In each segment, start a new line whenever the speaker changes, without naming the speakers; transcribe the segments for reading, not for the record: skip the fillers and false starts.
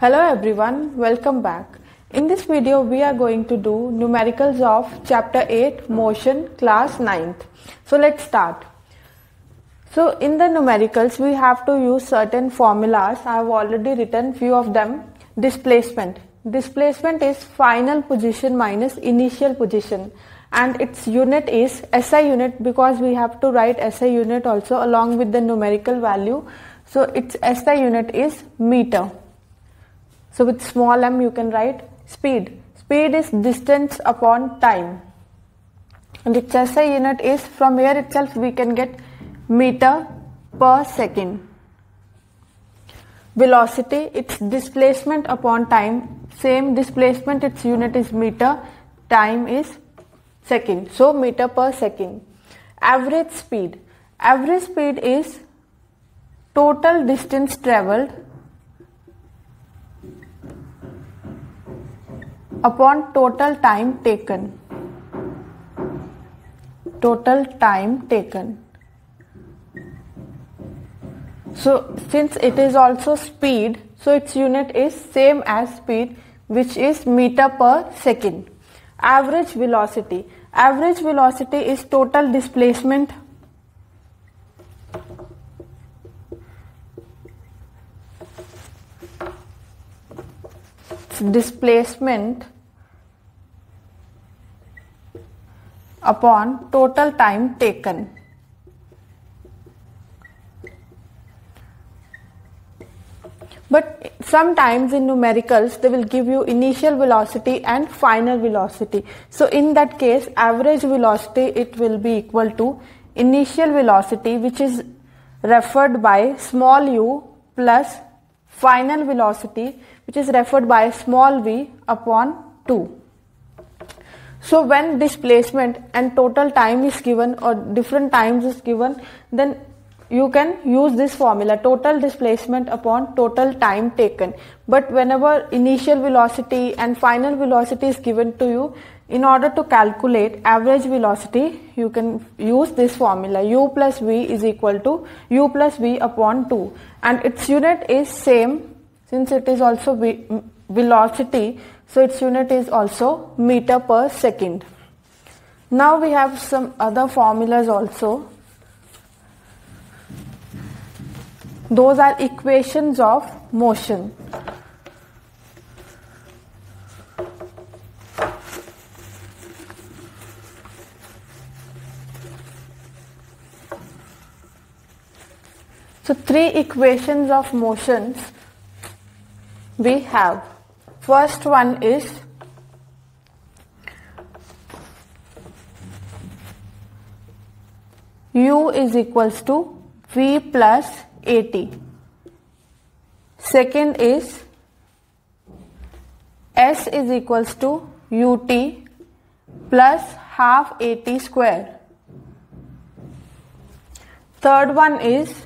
Hello everyone, welcome back. In this video we are going to do numericals of chapter 8 motion class 9th. So let's start. So in the numericals we have to use certain formulas. I have already written few of them. Displacement. Displacement is final position minus initial position and its unit is SI unit because we have to write SI unit also along with the numerical value. So its SI unit is meter. So with small m you can write speed. Speed is distance upon time. And its SI unit is, from here itself we can get meter per second. Velocity, its displacement upon time. Same displacement, its unit is meter, time is second. So meter per second. Average speed. Average speed is total distance travelled upon total time taken. Total time taken. So since it is also speed, so its unit is same as speed, which is meter per second. Average velocity. Average velocity is total displacement upon total time taken. But sometimes in numericals they will give you initial velocity and final velocity. So in that case average velocity it will be equal to initial velocity, which is referred by small u, plus final velocity, which is referred by small v upon 2. So when displacement and total time is given or different times is given, then you can use this formula, total displacement upon total time taken. But whenever initial velocity and final velocity is given to you, in order to calculate average velocity, you can use this formula, u plus v is equal to u plus v upon 2. And its unit is same, since it is also velocity, so its unit is also meter per second. Now we have some other formulas also. Those are equations of motion. So three equations of motions we have. First one is u is equals to v plus at. Second is s is equals to ut plus half at square. Third one is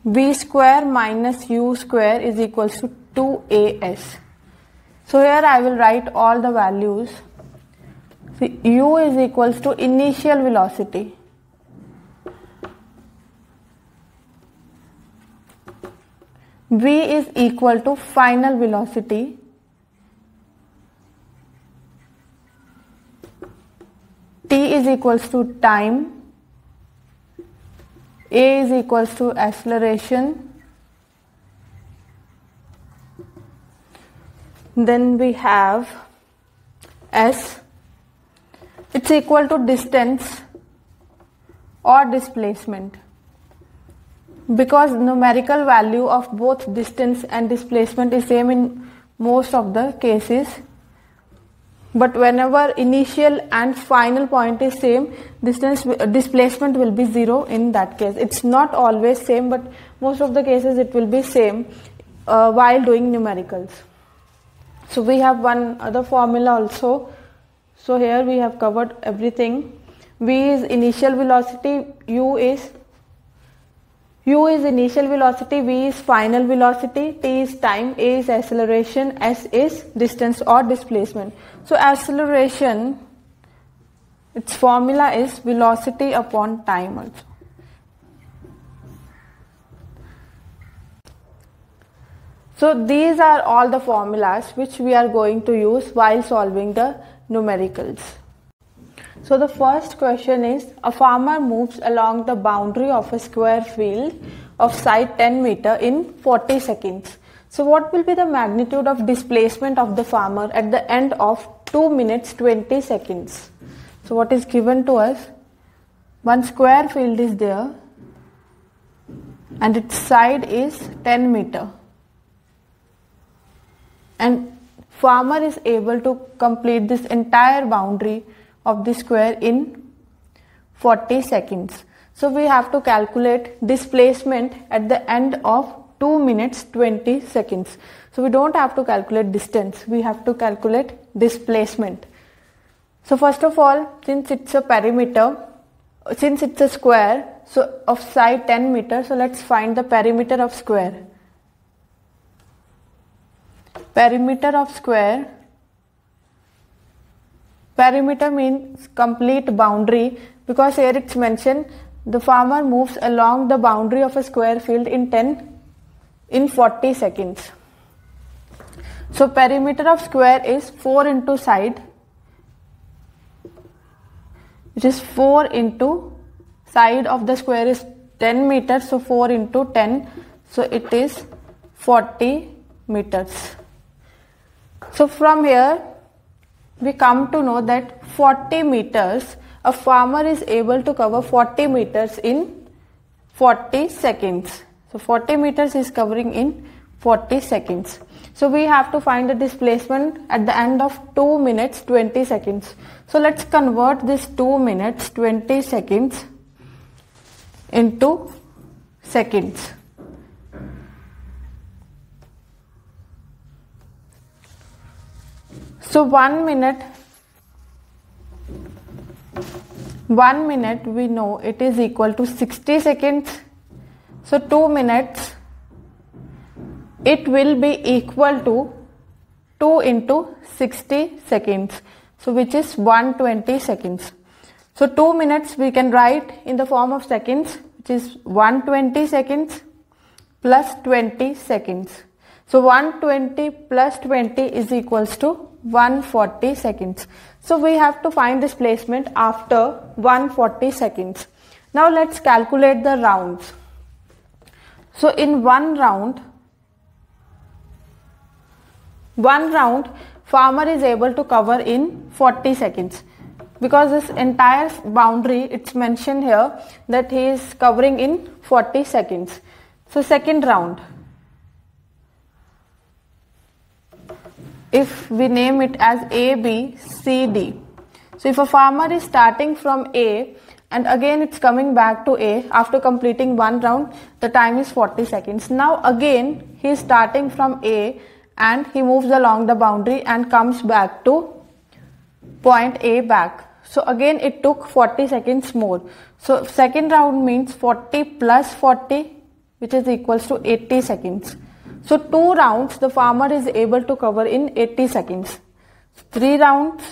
v square minus u square is equals to 2as. So here I will write all the values. See, u is equals to initial velocity. V is equal to final velocity. T is equals to time. A is equals to acceleration. Then we have S. It's equal to distance or displacement. Because numerical value of both distance and displacement is same in most of the cases, but whenever initial and final point is same, displacement will be 0 in that case. It's not always same, but most of the cases it will be same while doing numericals. So we have one other formula also. So here we have covered everything. V is initial velocity, u is initial velocity, v is final velocity, t is time, a is acceleration, s is distance or displacement. So acceleration, its formula is velocity upon time also. So these are all the formulas which we are going to use while solving the numericals. So the first question is, a farmer moves along the boundary of a square field of side 10 meter in 40 seconds. So what will be the magnitude of displacement of the farmer at the end of 2 minutes 20 seconds? So what is given to us? One square field is there and its side is 10 meter. And farmer is able to complete this entire boundary of the square in 40 seconds. So we have to calculate displacement at the end of 2 minutes 20 seconds. So we don't have to calculate distance, we have to calculate displacement. So first of all, since it's a perimeter, since it's a square, so of side 10 meters, so let's find the perimeter of square. Perimeter of square. Perimeter means complete boundary, because here it's mentioned the farmer moves along the boundary of a square field in 40 seconds. So perimeter of square is 4 into side, which is 4 into side of the square is 10 meters, so 4 into 10, so it is 40 meters. So from here we come to know that 40 meters, a farmer is able to cover 40 meters in 40 seconds. So 40 meters is covering in 40 seconds. So we have to find the displacement at the end of 2 minutes 20 seconds. So let's convert this 2 minutes 20 seconds into seconds. So 1 minute we know it is equal to 60 seconds. So 2 minutes, it will be equal to 2 into 60 seconds. So which is 120 seconds. So 2 minutes we can write in the form of seconds, which is 120 seconds plus 20 seconds. So 120 plus 20 is equals to 140 seconds. So we have to find displacement after 140 seconds. Now let's calculate the rounds. So in one round farmer is able to cover in 40 seconds. Because this entire boundary, it's mentioned here that he is covering in 40 seconds. So second round, if we name it as A, B, C, D. So if a farmer is starting from A and again it's coming back to A after completing one round, the time is 40 seconds. Now again he is starting from A and he moves along the boundary and comes back to point A back. So again it took 40 seconds more. So second round means 40 plus 40, which is equals to 80 seconds. So 2 rounds the farmer is able to cover in 80 seconds. 3 rounds,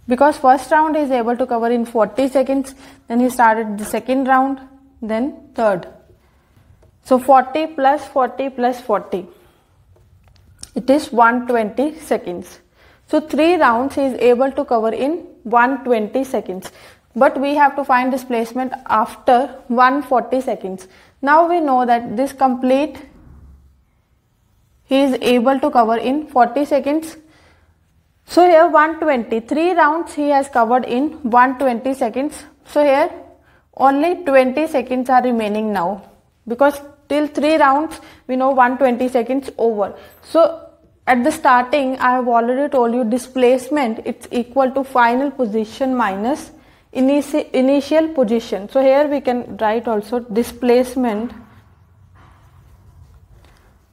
because first round is able to cover in 40 seconds, then he started the second round, then third. So 40 plus 40 plus 40, it is 120 seconds. So 3 rounds he is able to cover in 120 seconds. But we have to find displacement after 140 seconds. Now we know that this complete he is able to cover in 40 seconds. So here 120, 3 rounds he has covered in 120 seconds. So here only 20 seconds are remaining now, because till 3 rounds we know 120 seconds over. So at the starting I have already told you displacement, it's equal to final position minus initial position. So here we can write also displacement,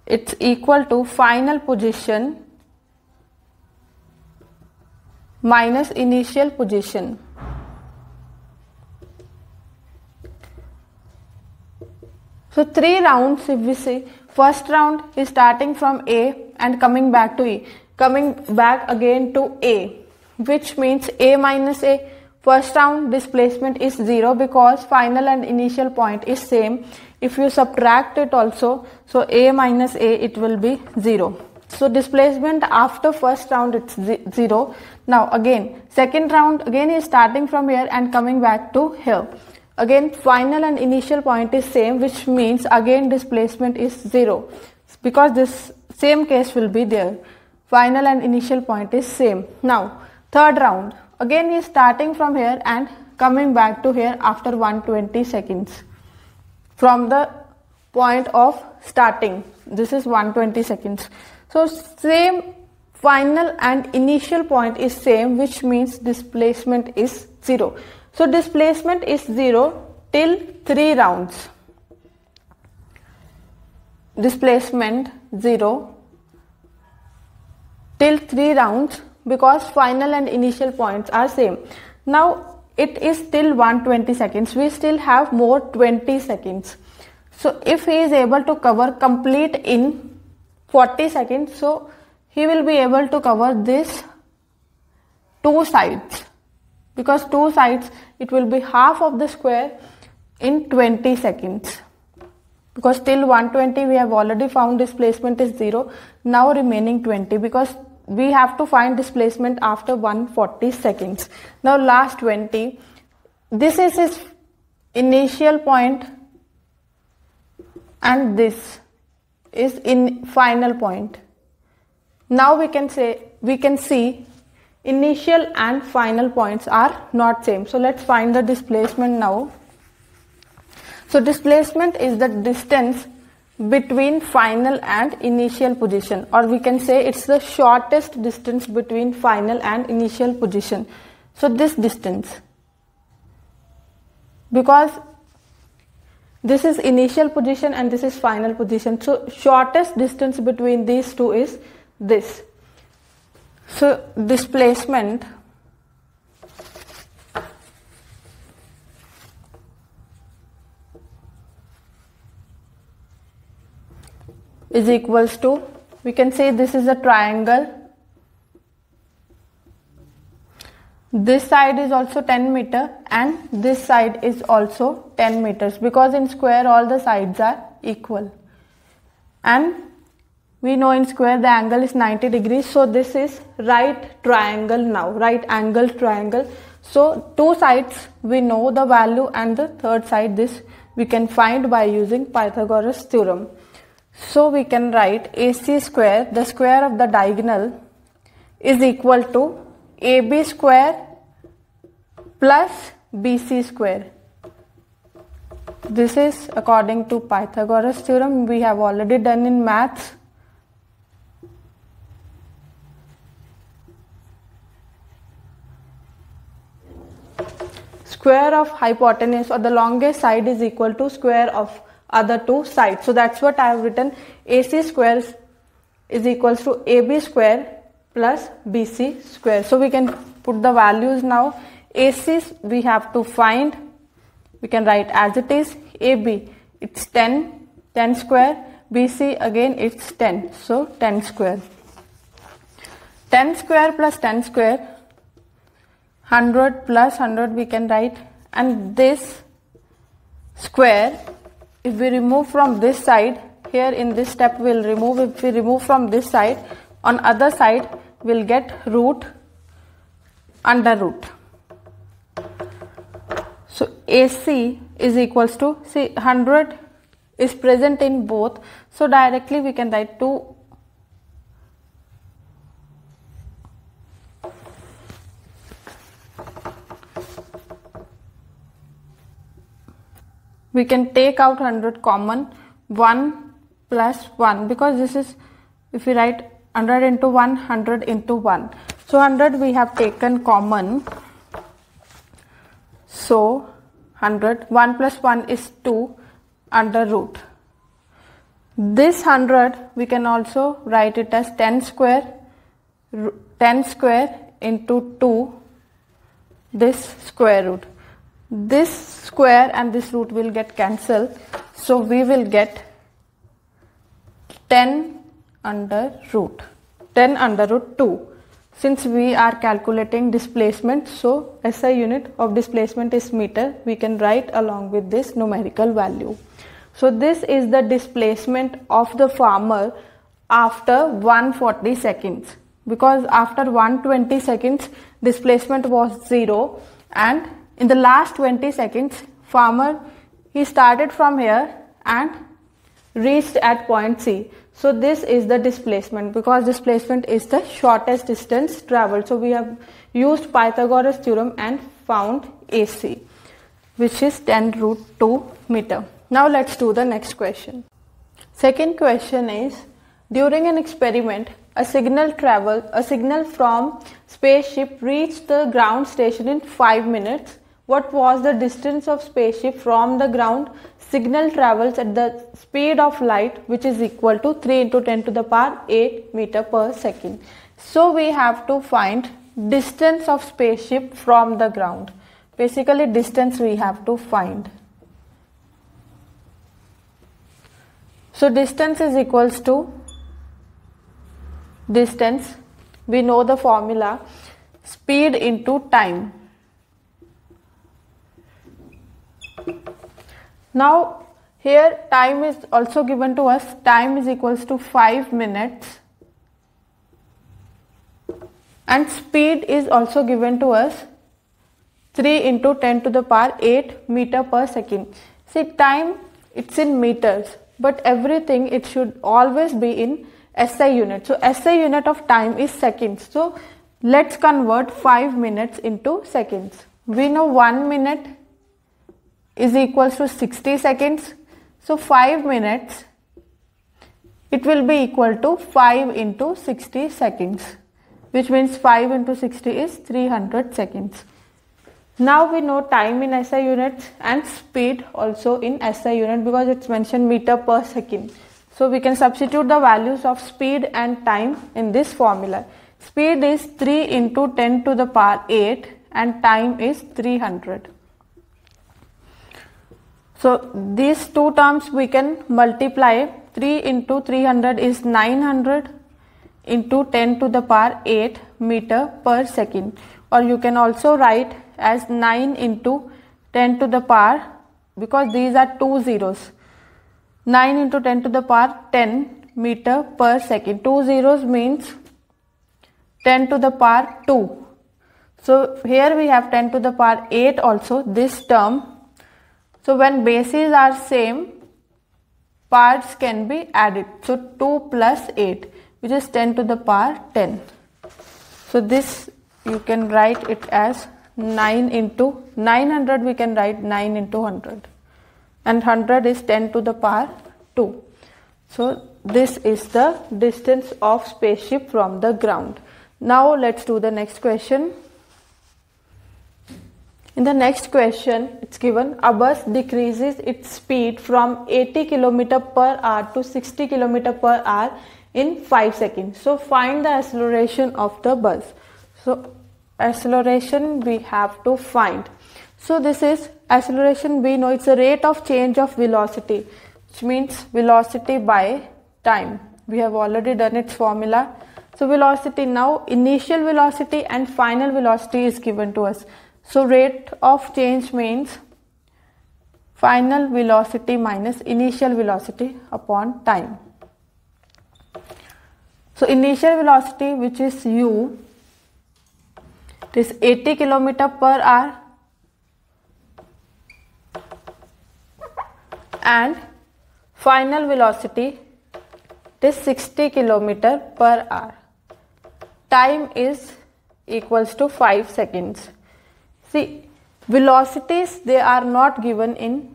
it's equal to final position minus initial position. So 3 rounds, if we see, first round is starting from A and coming back to E, coming back again to A, which means A minus A, first round displacement is 0 because final and initial point is same. If you subtract it also, so a minus a, it will be 0. So displacement after first round it's 0. Now again second round again is starting from here and coming back to here. Again final and initial point is same, which means again displacement is 0 because this same case will be there. Final and initial point is same. Now third round again is starting from here and coming back to here after 120 seconds. From the point of starting, this is 120 seconds. So same final and initial point is same, which means displacement is 0. So displacement is 0 till 3 rounds. Displacement 0 till 3 rounds because final and initial points are same. Now it is till 120 seconds. We still have more 20 seconds. So if he is able to cover complete in 40 seconds, so he will be able to cover this 2 sides, because 2 sides it will be half of the square in 20 seconds. Because till 120 we have already found displacement is 0. Now remaining 20 because we have to find displacement after 140 seconds. Now last 20, this is his initial point and this is in final point. Now we can see initial and final points are not same. So let's find the displacement now. So displacement is the distance between final and initial position, or we can say it's the shortest distance between final and initial position. So this distance, because this is initial position and this is final position, so shortest distance between these two is this. So displacement is equals to, we can say this is a triangle. This side is also 10 meter and this side is also 10 meters because in square all the sides are equal. And we know in square the angle is 90 degrees. So this is right triangle now, right angle triangle. So 2 sides we know the value and the third side this we can find by using Pythagoras theorem. So we can write AC square, the square of the diagonal, is equal to AB square plus BC square. This is according to Pythagoras theorem, we have already done in maths. Square of hypotenuse or the longest side is equal to square of other 2 sides. So that's what I have written. AC square is equals to AB square plus BC square. So we can put the values now. AC we have to find. We can write as it is. AB it's 10 square. BC again it's 10. So 10 square. 10 square plus 10 square. 100 plus 100 we can write. And this square, if we remove from this side, here in this step we'll remove, if we remove from this side, on other side we'll get root under root. So AC is equals to, see 100 is present in both, so directly we can write 2 . We can take out 100 common, 1 plus 1, because this is, if we write 100 into 1, 100 into 1. So 100 we have taken common. So 100, 1 plus 1 is 2 under root. This 100 we can also write it as 10 square into 2, this square root. This square and this root will get cancelled, so we will get 10 under root 2. since we are calculating displacement, so SI unit of displacement is meter, we can write along with this numerical value. So this is the displacement of the farmer after 140 seconds, because after 120 seconds displacement was 0, and in the last 20 seconds farmer, he started from here and reached at point C. So this is the displacement, because displacement is the shortest distance traveled. So we have used Pythagoras theorem and found AC, which is 10 root 2 meter. Now let's do the next question. Second question is, during an experiment, a signal from spaceship reached the ground station in 5 minutes. What was the distance of spaceship from the ground? Signal travels at the speed of light, which is equal to 3 into 10 to the power 8 meter per second. So we have to find distance of spaceship from the ground. Basically distance we have to find. So distance is equals to distance, we know the formula, speed into time. Now here time is also given to us, time is equals to 5 minutes, and speed is also given to us 3 into 10 to the power 8 meter per second. See, time it's in meters, but everything it should always be in SI unit. So SI unit of time is seconds. So let's convert 5 minutes into seconds. We know 1 minute is equals to 60 seconds. So 5 minutes, it will be equal to 5 into 60 seconds, which means 5 into 60 is 300 seconds. Now we know time in SI units and speed also in SI unit, because it's mentioned meter per second. So we can substitute the values of speed and time in this formula. Speed is 3 into 10 to the power 8 and time is 300. So these two terms we can multiply. 3 into 300 is 900 into 10 to the power 8 meter per second. Or you can also write as 9 into 10 to the power, because these are two zeros. 9 into 10 to the power 10 meter per second. Two zeros means 10 to the power 2. So here we have 10 to the power 8 also, this term. So when bases are same, parts can be added. So 2 plus 8, which is 10 to the power 10. So this you can write it as 9 into 900, we can write 9 into 100. And 100 is 10 to the power 2. So this is the distance of spaceship from the ground. Now let's do the next question. In the next question, it's given a bus decreases its speed from 80 km per hour to 60 km per hour in 5 seconds. So find the acceleration of the bus. So acceleration we have to find. So this is acceleration, we know it's a rate of change of velocity, which means velocity by time. We have already done its formula. So velocity, now initial velocity and final velocity is given to us. So rate of change means final velocity minus initial velocity upon time. So initial velocity, which is u, it is 80 km per hour, and final velocity it is 60 km per hour. Time is equals to 5 seconds. See, velocities, they are not given in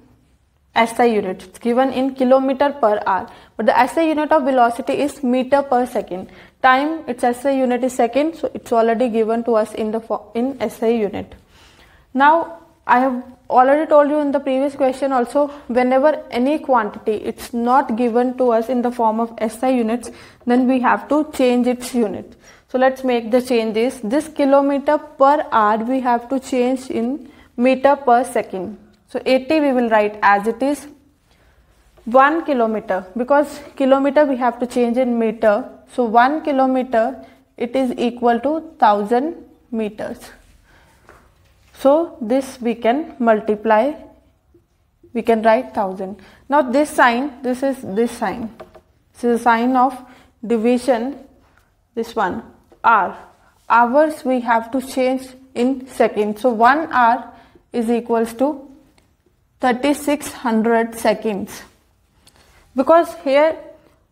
SI unit, it's given in kilometer per hour, but the SI unit of velocity is meter per second. Time, its SI unit is second, so it's already given to us in SI unit. Now I have already told you in the previous question also, whenever any quantity it's not given to us in the form of SI units, then we have to change its unit. So let's make the changes. This kilometer per hour we have to change in meter per second. So 80 we will write as it is. 1 kilometer, because kilometer we have to change in meter. So 1 kilometer it is equal to 1000 meters. So this we can multiply, we can write 1000. Now this sign, this is this sign. This is a sign of division, this one, hour. Hours we have to change in seconds. So 1 hour is equals to 3600 seconds. Because here,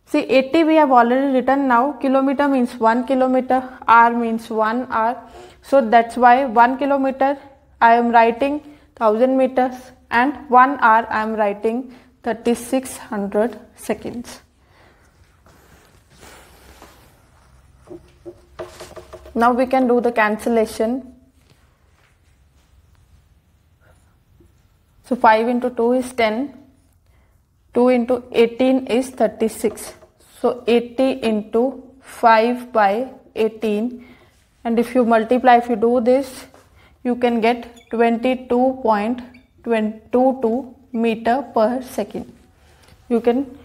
see 80 we have already written now, kilometer means 1 kilometer, hour means 1 hour. So that's why 1 kilometer I am writing 1000 meters and 1 hour I am writing 3600 seconds. Now we can do the cancellation. So 5 into 2 is 10, 2 into 18 is 36. So 80 into 5 by 18, and if you multiply, if you do this, you can get 22.22 meter per second. You can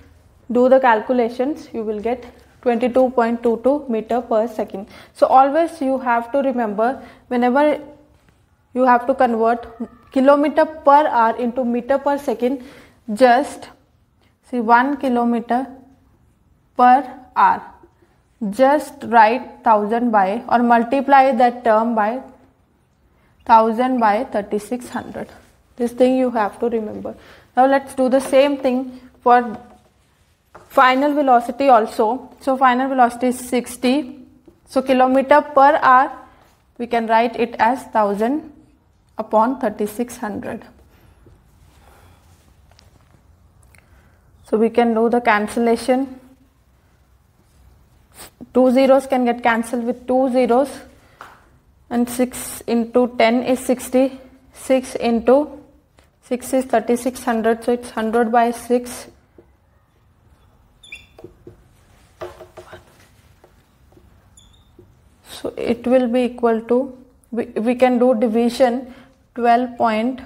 do the calculations, you will get 22.22 meter per second. So always you have to remember, whenever you have to convert kilometer per hour into meter per second, just see 1 kilometer per hour, just write 1000 by, or multiply that term by 1000 by 3600. This thing you have to remember. Now let's do the same thing for final velocity also. So final velocity is 60. So kilometer per hour, we can write it as 1000 upon 3600. So we can do the cancellation. 2 zeros can get cancelled with 2 zeros, and 6 into 10 is 60. 6 into 6 is 3600, so it's 100 by 6. So it will be equal to, we can do division, 12 point.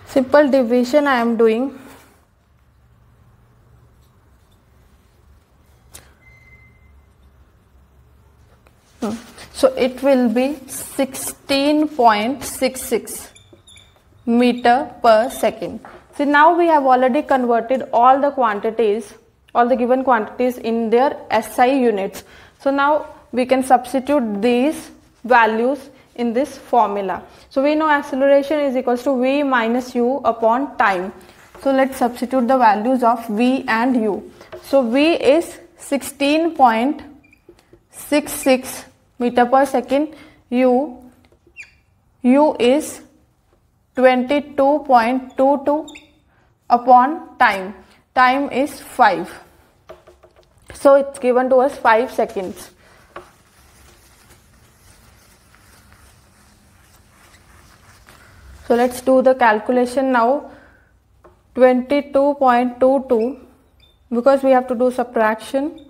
Simple division I am doing. So it will be 16.66 meter per second. So now we have already converted all the quantities, all the given quantities in their SI units. So now we can substitute these values in this formula. So we know acceleration is equals to v minus u upon time. So let's substitute the values of v and u. So v is 16.66 meter per second, u is 22.22 upon time. Time is 5. So it's given to us 5 seconds. So let's do the calculation now. 22.22, because we have to do subtraction.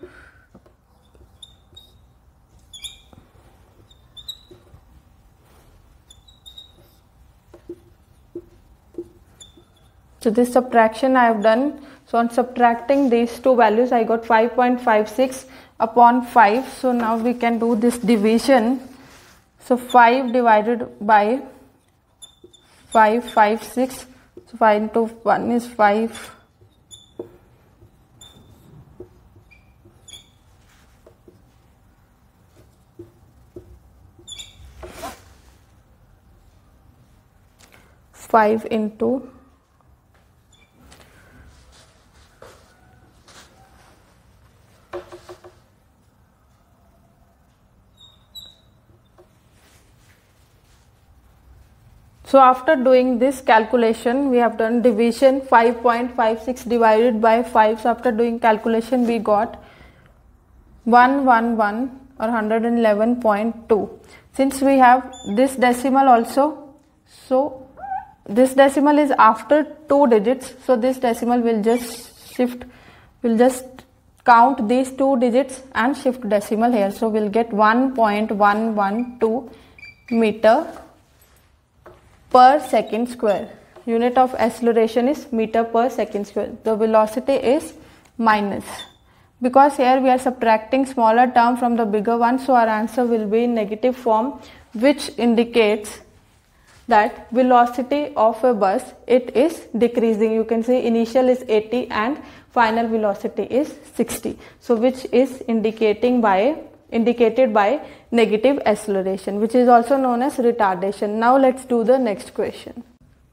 So this subtraction I have done. So on subtracting these two values, I got 5.56 upon 5. So now we can do this division. So 5 divided by 556. So 5 into 1 is 5. Five into So after doing this calculation, we have done division, 5.56 divided by 5. So after doing calculation, we got 111 or 111.2. Since we have this decimal also, so this decimal is after 2 digits. So this decimal will just shift, will just count these 2 digits and shift decimal here. So we'll get 1.112 meter per second square. Unit of acceleration is meter per second square. The velocity is minus. Because here we are subtracting smaller term from the bigger one, so our answer will be in negative form, which indicates that velocity of a bus, it is decreasing. You can see initial is 80 and final velocity is 60. So which is indicated by negative acceleration, which is also known as retardation. Now let's do the next question.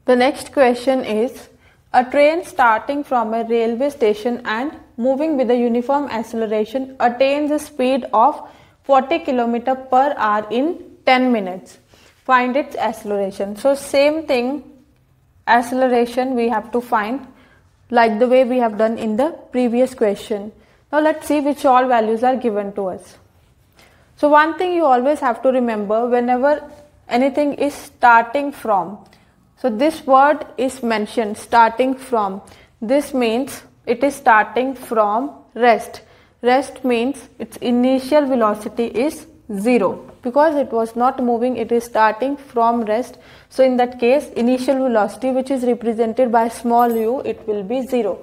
The next question is, a train starting from a railway station and moving with a uniform acceleration attains a speed of 40 km per hour in 10 minutes. Find its acceleration. So same thing, acceleration we have to find like the way we have done in the previous question. Now let's see which all values are given to us. So one thing you always have to remember whenever anything is starting from. So this word is mentioned, starting from. This means it is starting from rest. Rest means its initial velocity is 0. Because it was not moving, it is starting from rest. So in that case, initial velocity, which is represented by small u, it will be 0.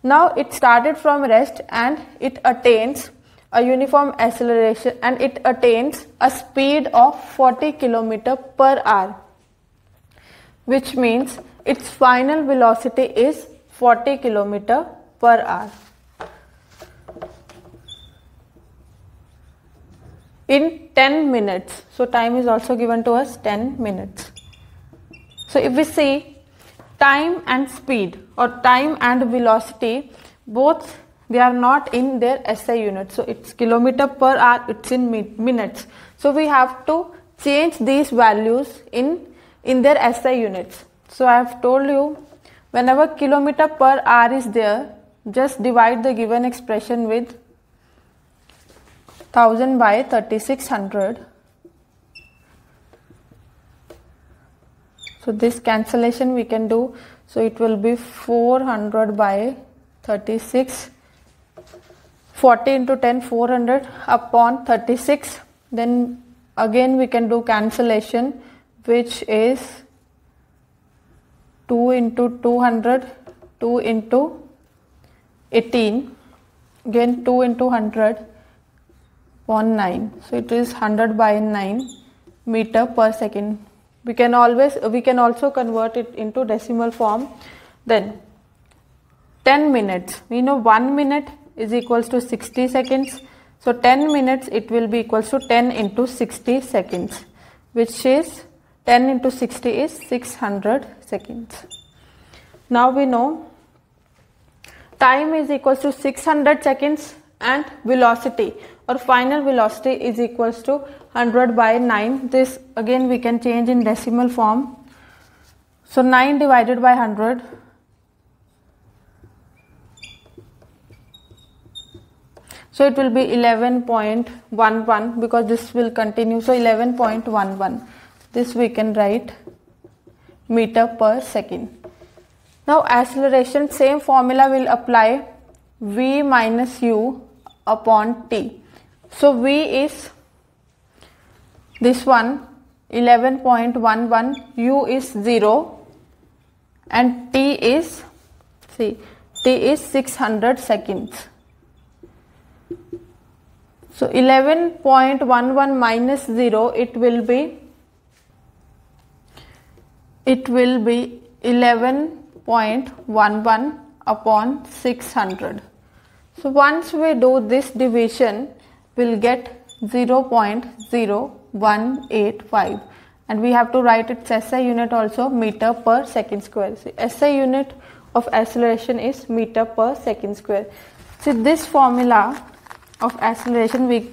Now it started from rest and it attains a uniform acceleration and it attains a speed of 40 km per hour. Which means its final velocity is 40 km per hour. In 10 minutes. So time is also given to us 10 minutes. So if we see time and speed or time and velocity, both they are not in their SI unit. So it's kilometer per hour, it's in minutes. So we have to change these values in their SI units. So I have told you, whenever kilometer per hour is there, just divide the given expression with 1000 by 3600. So this cancellation we can do. So it will be 400 by 36. 40 into 10, 400 upon 36. Then again we can do cancellation, which is 2 into 200, 2 into 18, again 2 into 100 upon 9. So it is 100 by 9 meter per second. We can also convert it into decimal form. Then 10 minutes. We know 1 minute is equals to 60 seconds. So 10 minutes it will be equals to 10 into 60 seconds, which is 10 into 60 is 600 seconds. Now we know time is equals to 600 seconds and velocity or final velocity is equals to 100 by 9. This again we can change in decimal form. So 9 divided by 100. So it will be 11.11 because this will continue. So 11.11. This we can write meter per second. Now acceleration, same formula will apply, v minus u upon t. So v is this one 11.11, u is 0 and t is 600 seconds. So 11.11 minus 0, it will be 11.11 upon 600. So once we do this division, we'll get 0.0185 and we have to write its SI unit also, meter per second square. So SI unit of acceleration is meter per second square. So this formula of acceleration we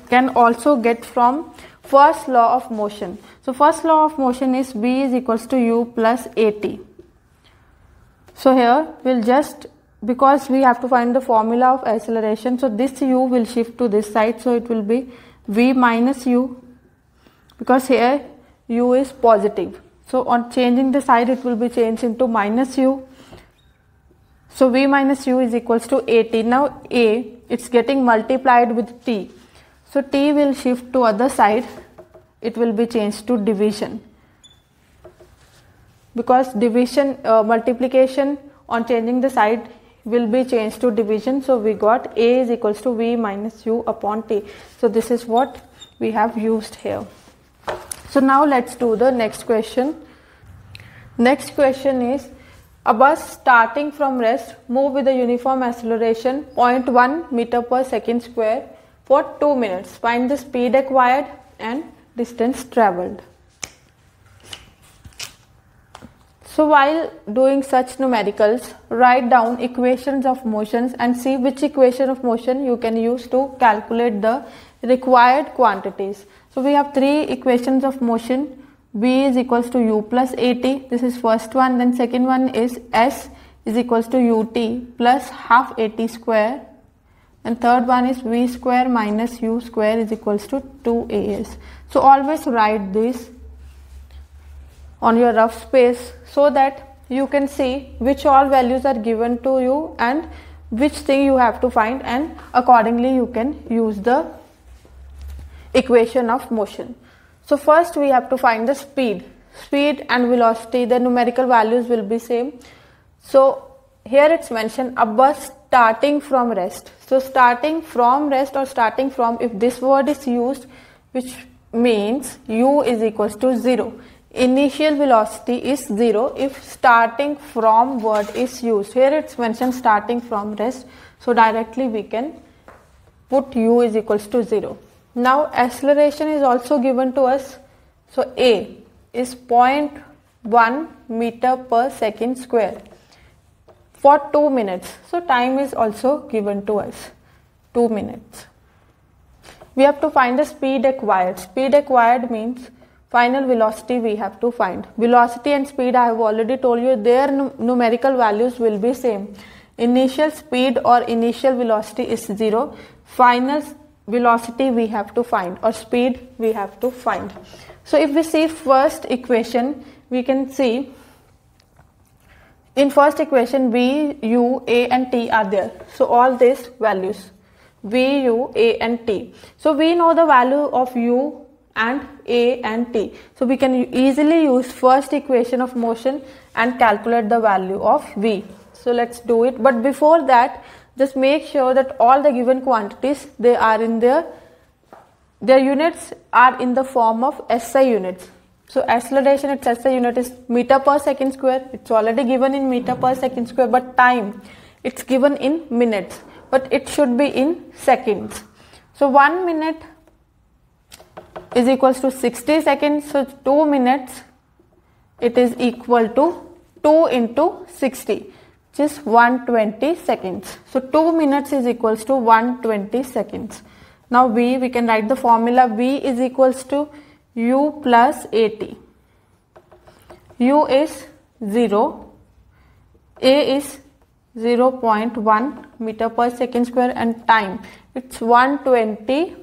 can also get from first law of motion. So first law of motion is v is equals to u plus at. So here we'll just, because we have to find the formula of acceleration, so this u will shift to this side, so it will be v minus u, because here u is positive. So on changing the side it will be changed into minus u. So v minus u is equals to at. Now a, it's getting multiplied with t. So t will shift to other side, it will be changed to division. because division, multiplication on changing the side will be changed to division. So we got A is equals to V minus U upon T. So this is what we have used here. So now let's do the next question. Next question is, a bus starting from rest move with a uniform acceleration 0.1 meter per second square for 2 minutes. Find the speed acquired and distance travelled. So while doing such numericals, write down equations of motions and see which equation of motion you can use to calculate the required quantities. So we have 3 equations of motion. V is equals to U plus AT. This is first one. Then second one is S is equals to UT plus half AT square. And third one is V square minus U square is equals to 2AS. So always write this on your rough space so that you can see which all values are given to you and which thing you have to find, and accordingly you can use the equation of motion. So first we have to find the speed. Speed and velocity, the numerical values will be same. So here it's mentioned a bus starting from rest. So starting from rest or starting from, if this word is used, which means U is equals to 0. Initial velocity is 0 if starting from word is used. Here it's mentioned starting from rest. So directly we can put U is equals to 0. Now acceleration is also given to us. So A is 0.1 meter per second square for 2 minutes. So time is also given to us, 2 minutes. We have to find the speed acquired. Speed acquired means final velocity we have to find. Velocity and speed, I have already told you, their numerical values will be same. Initial speed or initial velocity is 0. Final velocity we have to find, or speed we have to find. So if we see first equation, we can see in first equation V, U, A and T are there. So all these values V, U, A and T. So we know the value of U and A and T. So we can easily use first equation of motion and calculate the value of V. So let's do it. But before that, just make sure that all the given quantities, they are in their units are in the form of SI units. So acceleration, its SI unit is meter per second square. It's already given in meter per second square, but time, it's given in minutes, but it should be in seconds. So 1 minute is equals to 60 seconds. So 2 minutes, it is equal to 2 into 60. Is 120 seconds. So 2 minutes is equals to 120 seconds. Now V, we can write the formula. V is equals to U plus AT. U is 0. A is 0.1 meter per second square and time, it's 120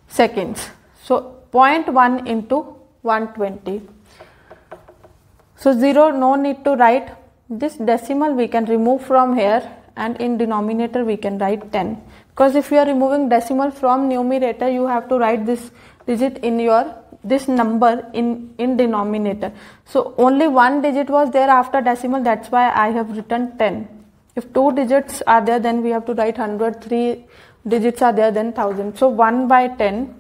seconds. So 0.1 into 120. So 0, no need to write. This decimal we can remove from here, and in denominator we can write 10. Because if you are removing decimal from numerator, you have to write this digit in this number in denominator. So only one digit was there after decimal, that's why I have written 10. If 2 digits are there, then we have to write 100, 3 digits are there, then 1000. So 1 by 10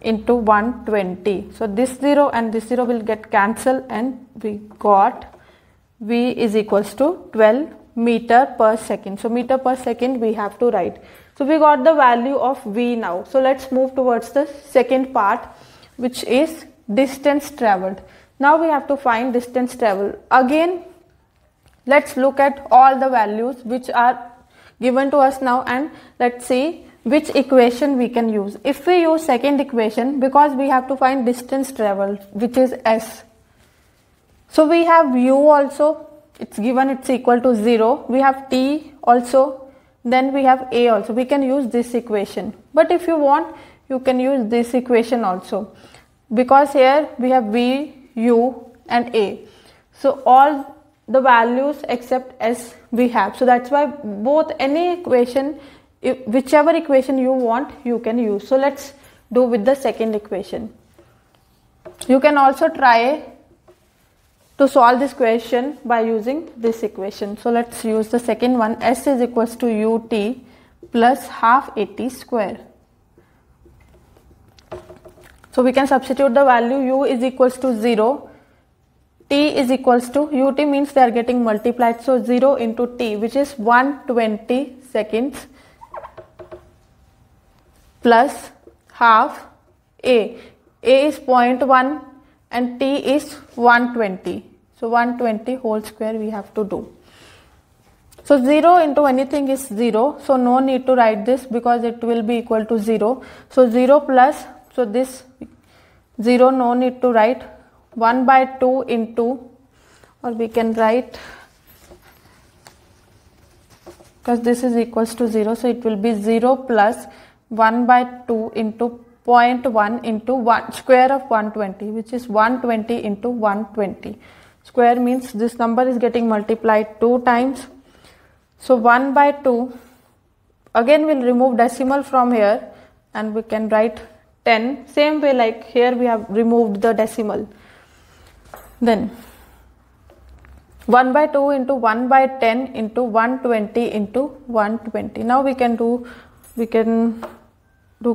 into 120. So this 0 and this 0 will get cancelled, and we got V is equals to 12 meter per second. So meter per second we have to write. So we got the value of V now. So let's move towards the second part, which is distance travelled. Now we have to find distance travelled. Again, let's look at all the values which are given to us now, and let's see which equation we can use. If we use second equation, because we have to find distance travelled, which is S. So we have U also, it's given, it's equal to 0. We have T also, then we have A also. We can use this equation. But if you want, you can use this equation also. Because here we have V, U and A. So all the values except S we have. So that's why both any equation, whichever equation you want, you can use. So let's do with the second equation. You can also try to solve this question by using this equation. So let's use the second one. S is equals to ut plus half at square. So we can substitute the value. U is equals to 0. T is equals to, ut means they are getting multiplied. So 0 into t, which is 120 seconds, plus half A. A is 0.1 and t is 120. So 120 whole square we have to do. So 0 into anything is 0. So no need to write this because it will be equal to 0. So 0 plus, so this 0 no need to write, 1 by 2 into, or we can write, because this is equals to 0. So it will be 0 plus 1 by 2 into 0.1 into 1 square of 120, which is 120 into 120. Square means this number is getting multiplied 2 times. So 1 by 2, again we'll remove decimal from here and we can write 10. Same way like here we have removed the decimal. Then 1 by 2 into 1 by 10 into 120 into 120. Now we can do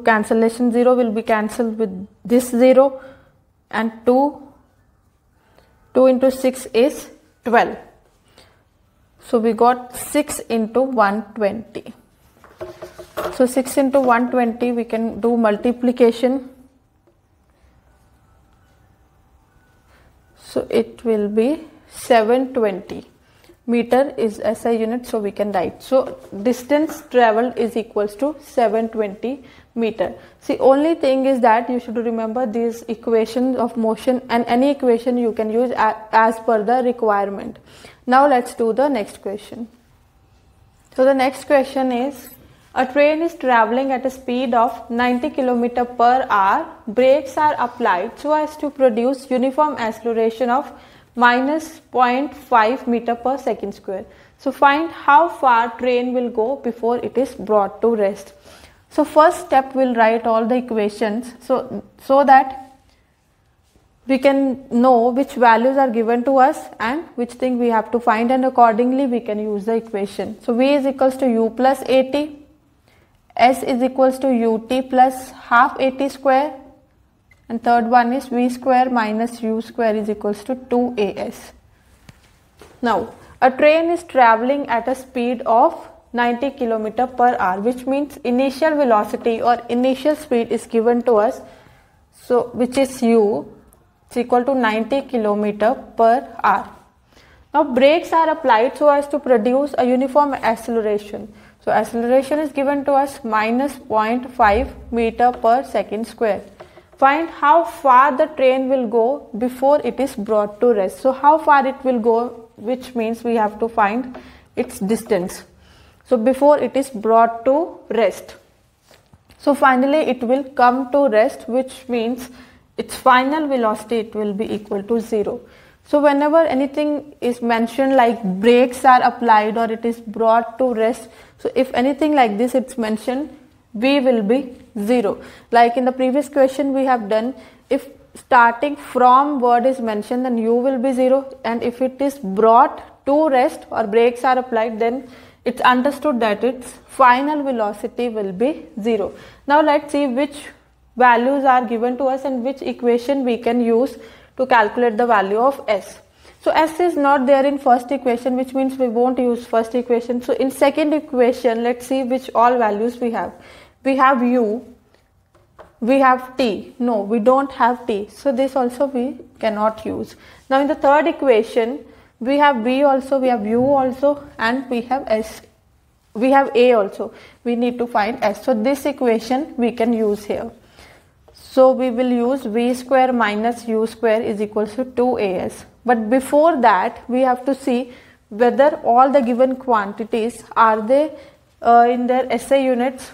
cancellation. 0 will be cancelled with this 0 and 2 into 6 is 12. So we got 6 into 120. So 6 into 120 we can do multiplication. So it will be 720. Meter is SI unit, so we can write. So distance traveled is equals to 720 meter. See, only thing is that you should remember these equations of motion, and any equation you can use as per the requirement. Now let's do the next question. So the next question is, a train is traveling at a speed of 90 km per hour. Brakes are applied so as to produce uniform acceleration of minus 0.5 meter per second square. So find how far train will go before it is brought to rest. So first step we'll write all the equations so that we can know which values are given to us and which thing we have to find, and accordingly we can use the equation. So V is equals to U plus AT, S is equals to UT plus half AT square, and third one is V square minus U square is equals to 2AS. Now, a train is traveling at a speed of 90 km per hour, which means initial velocity or initial speed is given to us, so which is U, is equal to 90 km per hour. Now, brakes are applied so as to produce a uniform acceleration. So, acceleration is given to us minus 0.5 meter per second square. Find how far the train will go before it is brought to rest. So how far it will go, which means we have to find its distance. So before it is brought to rest. So finally it will come to rest, which means its final velocity it will be equal to 0. So whenever anything is mentioned like brakes are applied or it is brought to rest, so if anything like this it's mentioned, V will be 0. Like in the previous question we have done, if starting from word is mentioned then U will be 0, and if it is brought to rest or brakes are applied, then it's understood that its final velocity will be 0. Now let's see which values are given to us and which equation we can use to calculate the value of S. So S is not there in first equation, which means we won't use first equation. So in second equation, let's see which all values we have. We have U, we have T. No, we don't have T. So this also we cannot use. Now in the third equation, we have V also, we have U also, and we have S. We have A also. We need to find S. So this equation we can use here. So we will use V square minus U square is equals to 2AS. But before that, we have to see whether all the given quantities are they in their SI units.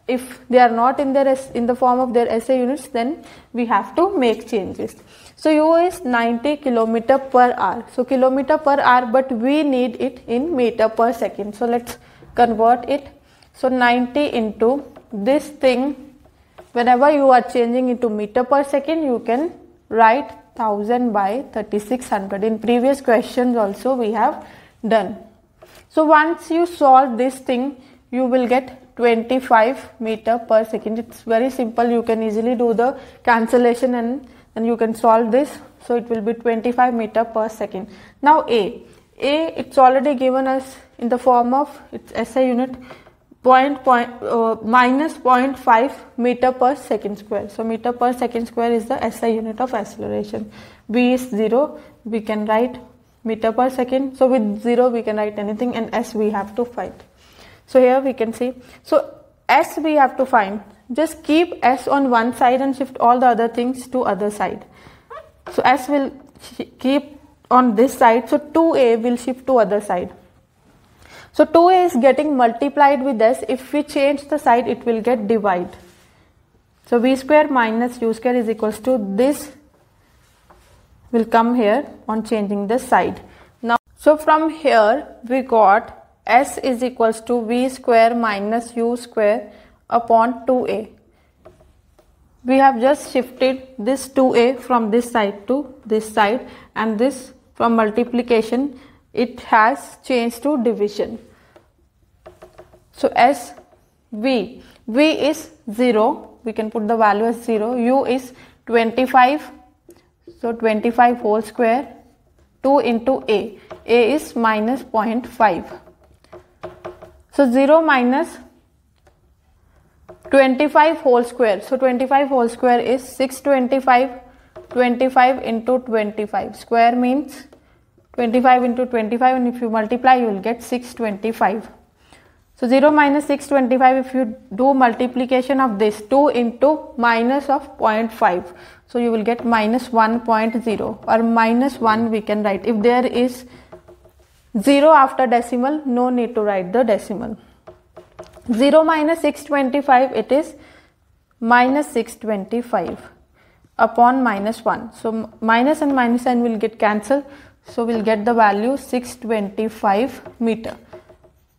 If they are not in the form of their SI units, then we have to make changes. So U is 90 km per hour. So kilometer per hour, but we need it in meter per second. So let's convert it. So 90 into this thing. Whenever you are changing into meter per second, you can write 1000 by 3600. In previous questions also we have done. So once you solve this thing, you will get 25 meter per second. It's very simple. You can easily do the cancellation and you can solve this. So it will be 25 meter per second. Now A, it's already given us in the form of its SI unit minus 0.5 meter per second square. So meter per second square is the SI unit of acceleration. V is 0. We can write meter per second. So with 0 we can write anything, and S we have to find. So here we can see. So S we have to find. Just keep S on one side and shift all the other things to other side. So S will keep on this side. So 2A will shift to other side. So 2A is getting multiplied with S. If we change the side, it will get divide. So V square minus U square is equals to this will come here on changing the side. Now, so from here we got S is equals to V square minus U square upon 2A. We have just shifted this 2A from this side to this side, and this from multiplication it has changed to division. So S V is 0. We can put the value as 0. U is 25. So 25 whole square. 2 into A. A is minus 0.5. So 0 minus 25 whole square. So 25 whole square is 625. 25 into 25. Square means 25 into 25, and if you multiply you will get 625. So 0 minus 625, if you do multiplication of this, 2 into minus of 0.5. So you will get minus 1.0 or minus 1 we can write. If there is 0 after decimal, no need to write the decimal. 0 minus 625, it is minus 625 upon minus 1. So minus and minus sign will get cancelled. So we'll get the value 625 meter.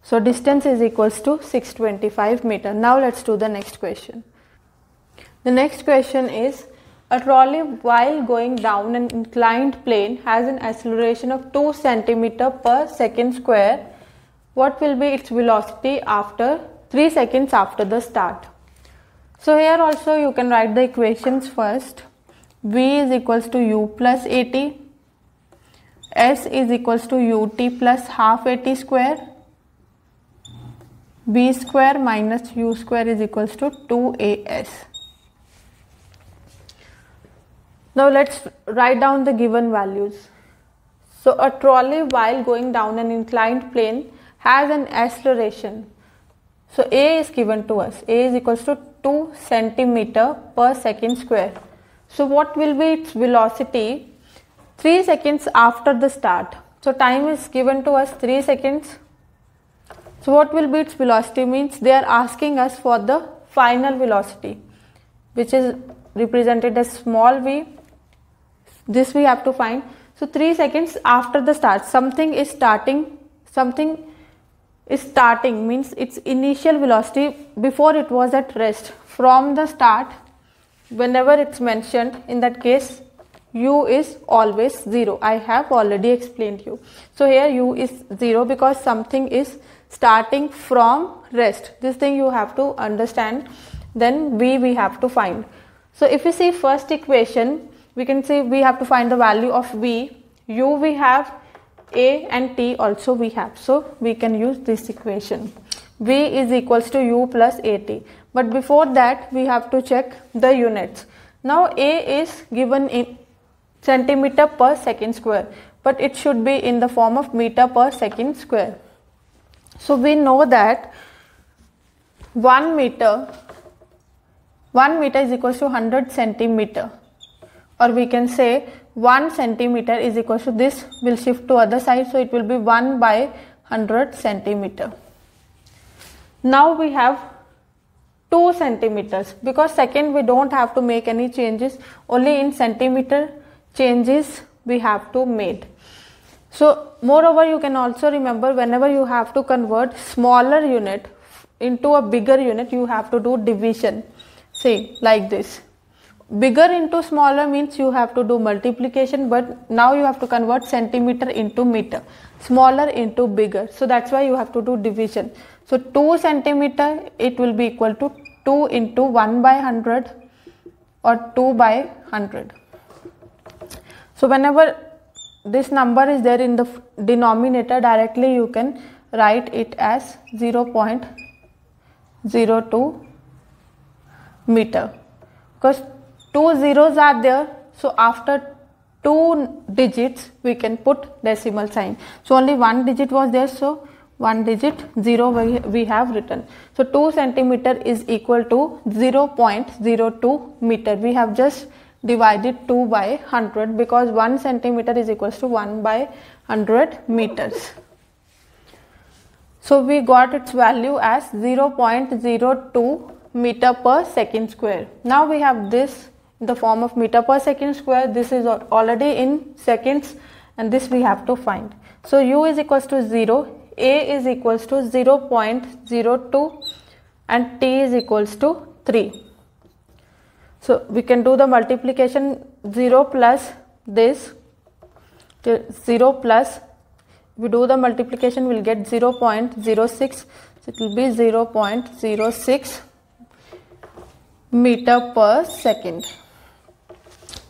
So distance is equals to 625 meter. Now let's do the next question. The next question is, a trolley while going down an inclined plane has an acceleration of 2 centimeter per second square. What will be its velocity after 3 seconds after the start? So here also you can write the equations first. V is equals to U plus AT. S is equals to UT plus half AT square. B square minus U square is equals to 2AS. Now let's write down the given values. So a trolley while going down an inclined plane has an acceleration. So A is given to us. A is equals to 2 centimeter per second square. So what will be its velocity 3 seconds after the start? So time is given to us 3 seconds. So what will be its velocity means they are asking us for the final velocity, which is represented as small v. This we have to find. So 3 seconds after the start, something is starting means its initial velocity before it was at rest. From the start, whenever it's mentioned, in that case U is always 0. I have already explained you. So here U is 0 because something is starting from rest. This thing you have to understand. Then V we have to find. So if you see first equation, we can say we have to find the value of V. U we have, A and T also we have. So we can use this equation. V is equals to U plus AT. But before that we have to check the units. Now A is given in centimeter per second square, but it should be in the form of meter per second square. So we know that 1 meter is equals to 100 centimeter, or we can say 1 centimeter is equals to, this will shift to other side, so it will be 1 by 100 centimeter. Now we have 2 centimeters because second we don't have to make any changes, only in centimeter changes we have to make. So moreover you can also remember, whenever you have to convert smaller unit into a bigger unit, you have to do division. Say like this, bigger into smaller means you have to do multiplication, but now you have to convert centimeter into meter, smaller into bigger. So that's why you have to do division. So 2 centimeter, it will be equal to 2 into 1 by 100 or 2 by 100. So whenever this number is there in the denominator, directly you can write it as 0.02 meter, because 2 zeros are there, so after 2 digits we can put decimal sign. So only 1 digit was there, so 1 digit 0 we have written. So 2 centimeter is equal to 0.02 meter. We have just divided 2 by 100 because 1 centimeter is equals to 1 by 100 meters. So we got its value as 0.02 meter per second square. Now we have this in the form of meter per second square. This is already in seconds, and this we have to find. So u is equals to 0, a is equals to 0.02 and t is equals to 3. So we can do the multiplication. 0 plus this, 0 plus, we do the multiplication, we will get 0.06, so it will be 0.06 meter per second.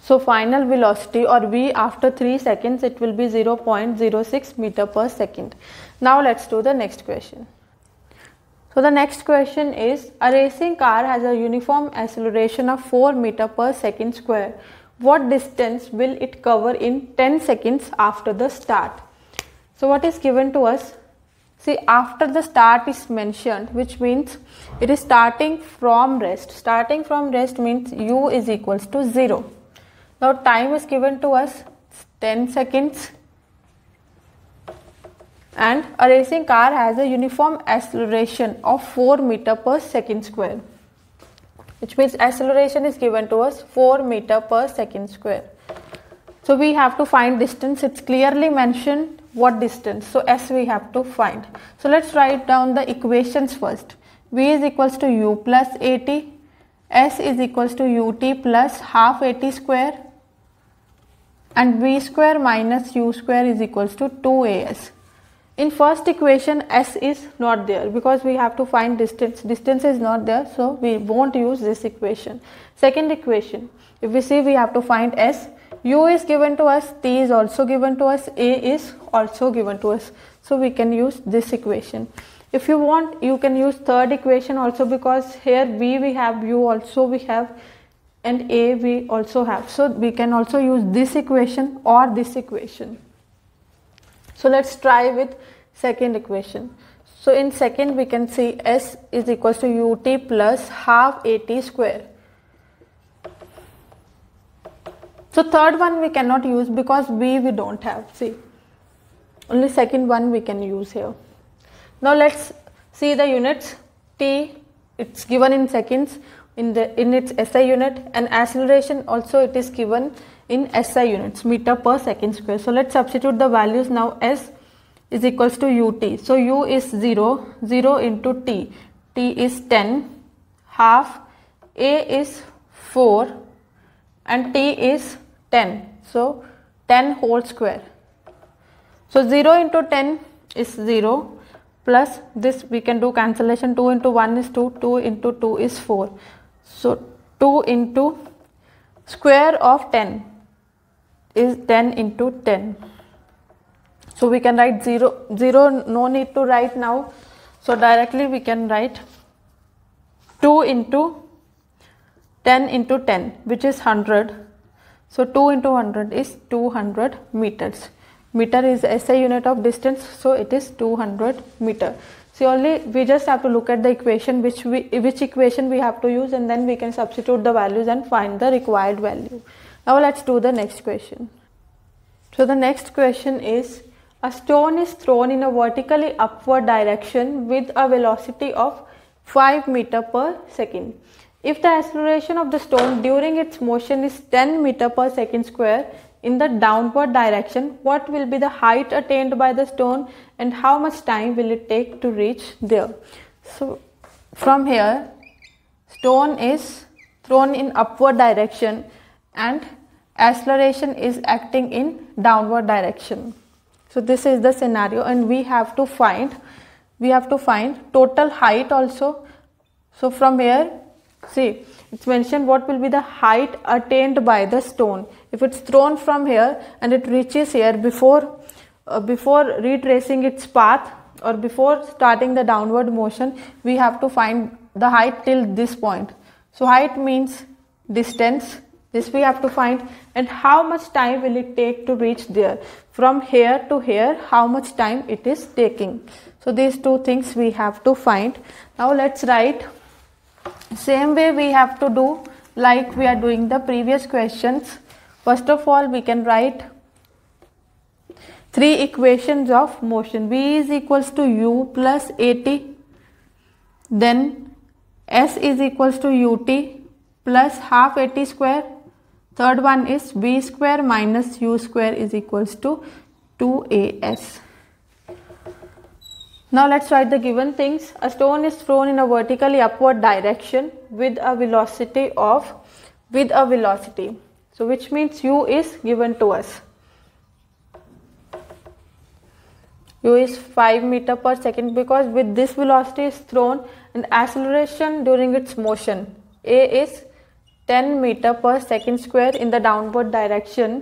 So final velocity or v after 3 seconds, it will be 0.06 meter per second. Now let's do the next question. So the next question is, a racing car has a uniform acceleration of 4 meter per second square. What distance will it cover in 10 seconds after the start? So what is given to us? See, after the start is mentioned, which means it is starting from rest. Starting from rest means u is equals to 0. Now time is given to us 10 seconds. And a racing car has a uniform acceleration of 4 meter per second square, which means acceleration is given to us 4 meter per second square. So we have to find distance. It's clearly mentioned what distance. So s we have to find. So let's write down the equations first. V is equals to u plus at, s is equals to ut plus half at square, and v square minus u square is equals to 2as. In first equation, s is not there because we have to find distance. Distance is not there, so we won't use this equation. Second equation, if we see, we have to find s. U is given to us, t is also given to us, a is also given to us. So we can use this equation. If you want, you can use third equation also, because here v we have, u also we have, and a we also have. So we can also use this equation or this equation. So let's try with second equation. So in second we can see s is equals to ut plus half at square. So third one we cannot use because v we don't have. See, only second one we can use here. Now let's see the units. T, it's given in seconds in its SI unit, and acceleration also it is given in SI units, meter per second square. So let's substitute the values now. S is equals to ut. So u is 0, 0 into t. T is 10, half, a is 4 and t is 10. So 10 whole square. So 0 into 10 is 0, plus this we can do cancellation. 2 into 1 is 2, 2 into 2 is 4. So 2 into square of 10 is 10 into 10. So we can write 0, no need to write now. So directly we can write 2 into 10 into 10, which is 100. So 2 into 100 is 200 meters. Meter is SI unit of distance, so it is 200 meter. So only we just have to look at the equation which equation we have to use, and then we can substitute the values and find the required value. Now let's do the next question. So the next question is, a stone is thrown in a vertically upward direction with a velocity of 5 meter per second. If the acceleration of the stone during its motion is 10 meter per second square in the downward direction, what will be the height attained by the stone and how much time will it take to reach there? So from here, stone is thrown in upward direction and acceleration is acting in downward direction. So this is the scenario, and we have to find total height also. So from here, see, it's mentioned what will be the height attained by the stone. If it's thrown from here and it reaches here before retracing its path or before starting the downward motion, we have to find the height till this point. So height means distance. This we have to find, and how much time will it take to reach there. From here to here, how much time it is taking. So these two things we have to find. Now let's write. Same way we have to do like we are doing the previous questions. First of all, we can write three equations of motion. V is equals to u plus at. Then S is equals to ut plus half at square. Third one is v square minus u square is equals to 2as. Now let's write the given things. A stone is thrown in a vertically upward direction with a velocity. So which means u is given to us. U is 5 meter per second, because with this velocity is thrown, and acceleration during its motion a is 10 meter per second square in the downward direction.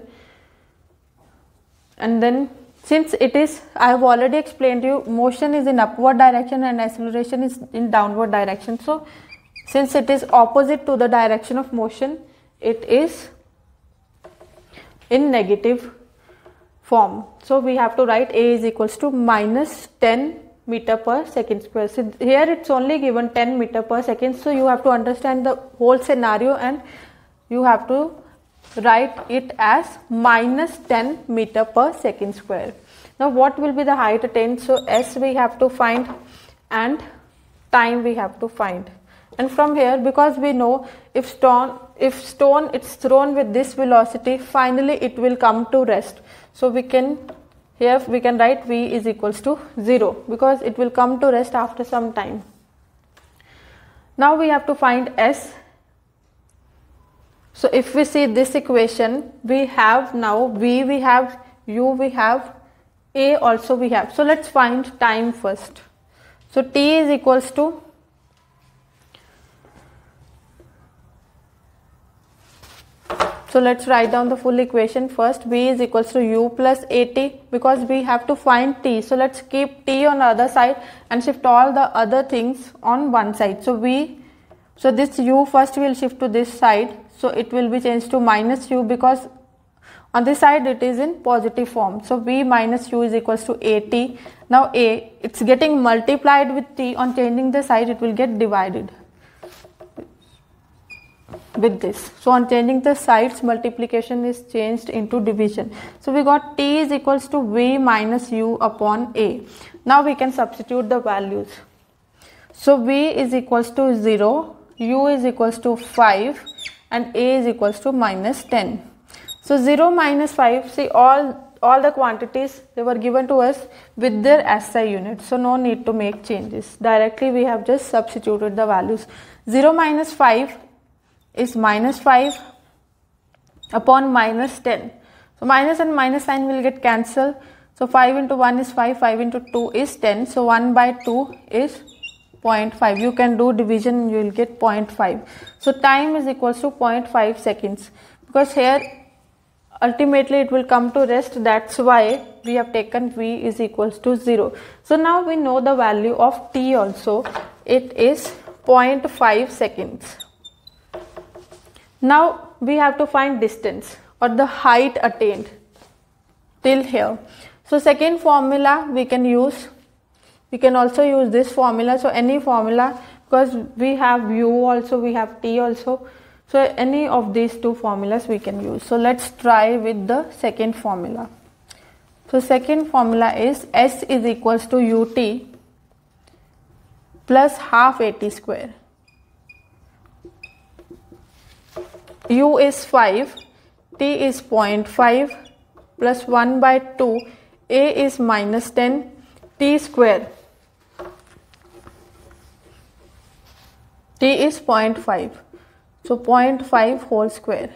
And then since it is, I have already explained to you, motion is in upward direction and acceleration is in downward direction. So since it is opposite to the direction of motion, it is in negative form. So we have to write a is equals to minus 10 meter per second square. So here it's only given 10 meter per second. So you have to understand the whole scenario and you have to write it as minus 10 meter per second square. Now what will be the height attained? So S we have to find and time we have to find. And from here, because we know if stone it's thrown with this velocity, finally it will come to rest. So we can write v is equals to 0, because it will come to rest after some time. Now we have to find S. So if we see this equation, we have now v, we have u, we have a also we have. So let's find time first. So t is equals to, so let's write down the full equation first. V is equals to u plus at, because we have to find t. So let's keep t on the other side and shift all the other things on one side. So this u first will shift to this side. So it will be changed to minus u, because on this side it is in positive form. So v minus u is equals to at. Now a, it's getting multiplied with t. On changing the side, it will get divided with this. So on changing the sides, multiplication is changed into division. So we got t is equals to v minus u upon a. Now we can substitute the values. So v is equals to 0, u is equals to 5 and a is equals to minus 10. So 0 minus 5, see all the quantities, they were given to us with their SI unit. So no need to make changes. Directly we have just substituted the values. 0 minus 5 is minus 5 upon minus 10. So minus and minus sign will get cancelled. So 5 into 1 is 5, 5 into 2 is 10. So 1 by 2 is 0.5. You can do division, you will get 0.5. So time is equals to 0.5 seconds. Because here ultimately it will come to rest. That's why we have taken v is equals to 0. So now we know the value of t also. It is 0.5 seconds. Now we have to find distance or the height attained till here. So second formula we can use. We can also use this formula. So any formula, because we have u also, we have t also. So any of these two formulas we can use. So let's try with the second formula. So second formula is S is equals to ut plus half at square. U is 5, t is 0.5 plus 1 by 2, a is minus 10, t square. T is 0.5. So 0.5 whole square.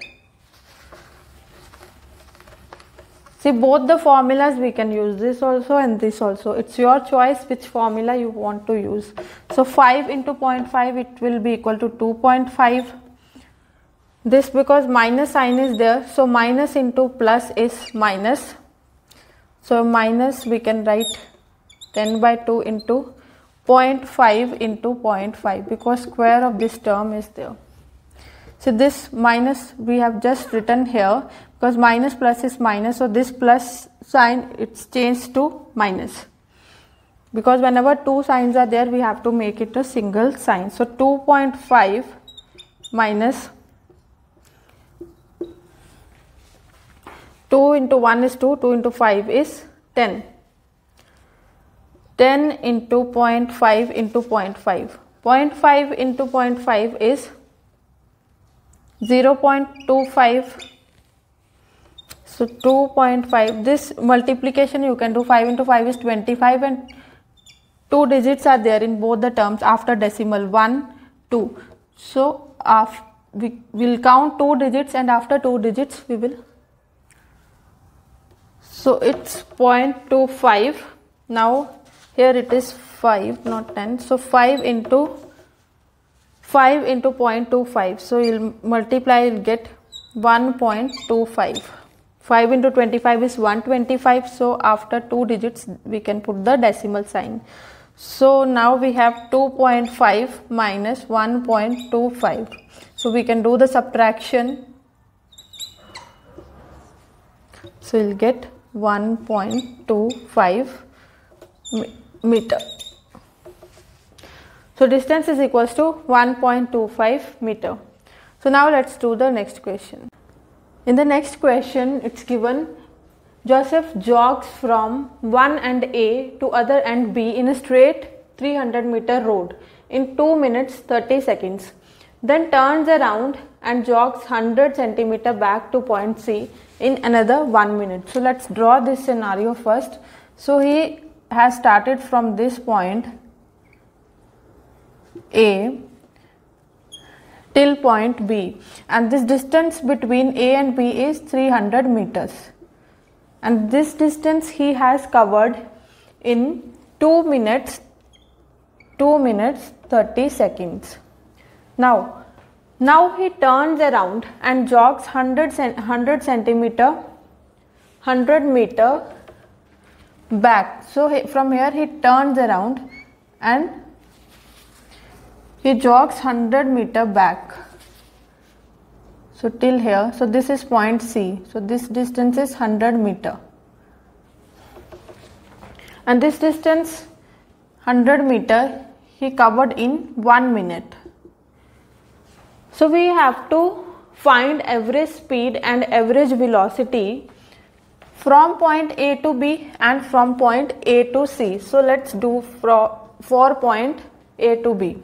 See, both the formulas we can use, this also and this also. It's your choice which formula you want to use. So 5 into 0.5, it will be equal to 2.5. This because minus sign is there, so minus into plus is minus. So minus we can write 10 by 2 into 0.5 into 0.5 because square of this term is there. So this minus we have just written here because minus plus is minus, so this plus sign it's changed to minus. Because whenever two signs are there, we have to make it a single sign. So 2.5 minus 2 into 1 is 2, 2 into 5 is 10. 10 into 0.5 into 0.5. 0.5 into 0.5 is 0.25. So 2.5, this multiplication you can do, 5 into 5 is 25 and 2 digits are there in both the terms after decimal, 1, 2. So we will count 2 digits and after 2 digits we will. So it's 0.25. Now here it is 5, not 10. So 5 into 0.25. So you'll multiply, you'll get 1.25. 5 into 25 is 125. So after 2 digits we can put the decimal sign. So now we have 2.5 minus 1.25. So we can do the subtraction. So you'll get 1.25 meter. So distance is equals to 1.25 meter. So now let's do the next question. In the next question, it's given Joseph jogs from one end A to other end B in a straight 300 meter road in 2 minutes 30 seconds. Then turns around and jogs 100 centimeter back to point C in another 1 minute. So let's draw this scenario first. So he has started from this point A till point B, and this distance between A and B is 300 meters, and this distance he has covered in 2 minutes 30 seconds. Now he turns around and jogs 100 meter back. So from here he turns around and he jogs 100 meter back. So till here, so this is point C. So this distance is 100 meter. And this distance 100 meter he covered in 1 minute. So we have to find average speed and average velocity from point A to B and from point A to C. So let's do for point A to B.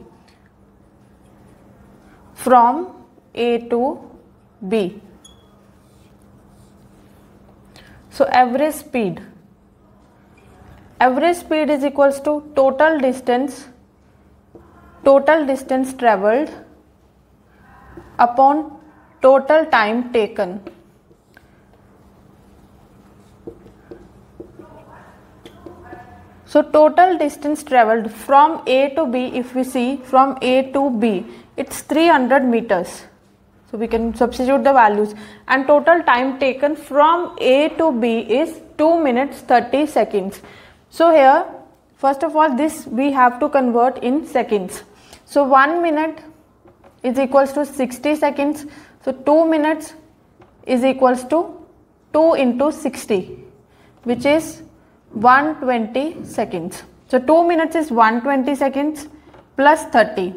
From A to B. So average speed. Average speed is equals to total distance travelled upon total time taken. So total distance travelled from A to B, if we see from A to B, it's 300 meters. So we can substitute the values, and total time taken from A to B is 2 minutes 30 seconds. So here first of all this we have to convert in seconds. So 1 minute is equals to 60 seconds. So 2 minutes is equals to 2 into 60, which is 120 seconds. So 2 minutes is 120 seconds plus 30.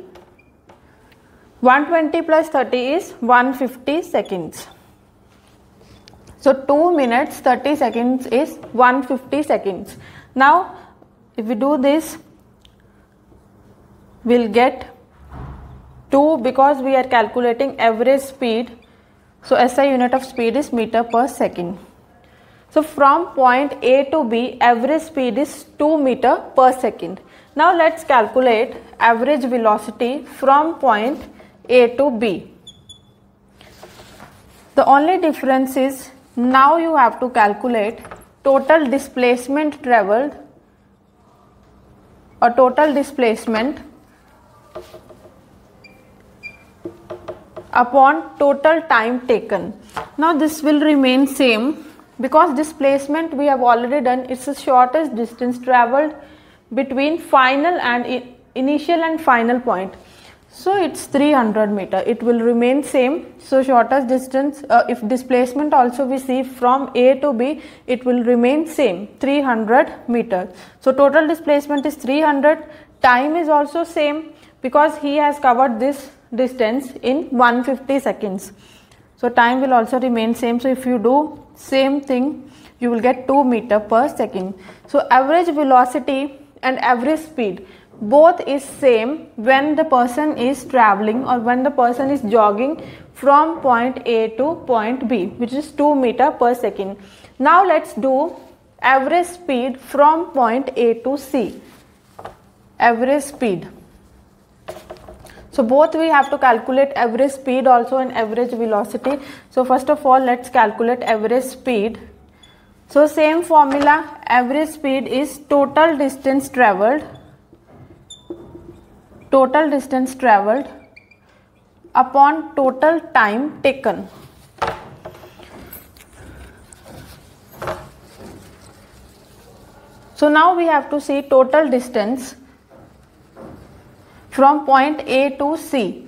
120 plus 30 is 150 seconds. So 2 minutes 30 seconds is 150 seconds. Now if we do this, we'll get 2 because we are calculating average speed. So SI unit of speed is meter per second. So from point A to B, average speed is 2 meter per second. Now let's calculate average velocity from point A to B. The only difference is now you have to calculate total displacement traveled or total displacement upon total time taken. Now this will remain same because displacement we have already done. It's the shortest distance traveled between final and initial and final point. So it's 300 meter. It will remain same. So shortest distance, if displacement also we see from A to B, it will remain same, 300 meters. So total displacement is 300. Time is also same because he has covered this distance in 150 seconds. So time will also remain same. So if you do same thing, you will get 2 meters per second. So average velocity and average speed both is same when the person is traveling or when the person is jogging from point A to point B, which is 2 meters per second. Now let's do average speed from point A to C. Average speed. So both we have to calculate average speed also and average velocity. So first of all, let's calculate average speed. So same formula, average speed is total distance traveled upon total time taken. So now we have to see total distance from point A to C.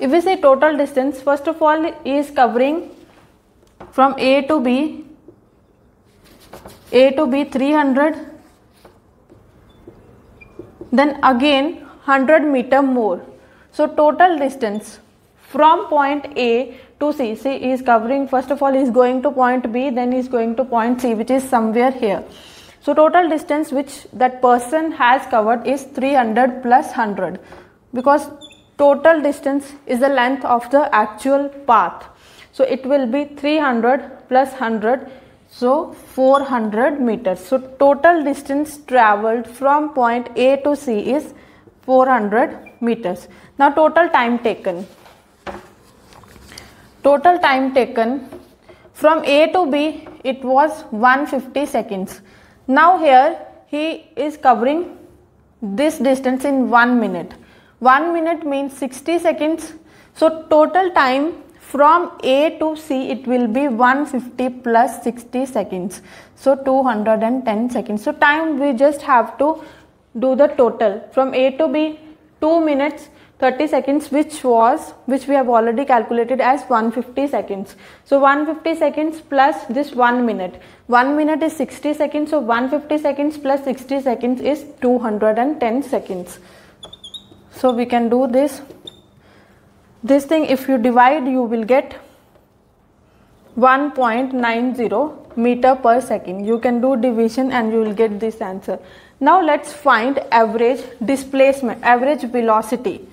If we say total distance, first of all he is covering from A to B 300, then again 100 meter more. So total distance from point A to C. See, he is covering, first of all he is going to point B, then he is going to point C, which is somewhere here. So total distance which that person has covered is 300 plus 100, because total distance is the length of the actual path. So it will be 300 plus 100, so 400 meters. So total distance traveled from point A to C is 400 meters. Now total time taken. Total time taken from A to B, it was 150 seconds. Now here he is covering this distance in 1 minute. 1 minute means 60 seconds. So total time from A to C, it will be 150 plus 60 seconds. So 210 seconds. So time we just have to do the total from A to B, 2 minutes 30 seconds, which we have already calculated as 150 seconds. So 150 seconds plus this 1 minute. 1 minute is 60 seconds. So 150 seconds plus 60 seconds is 210 seconds. So we can do this. This thing, if you divide, you will get 1.90 meter per second. You can do division and you will get this answer. Now let's find average displacement, average velocity.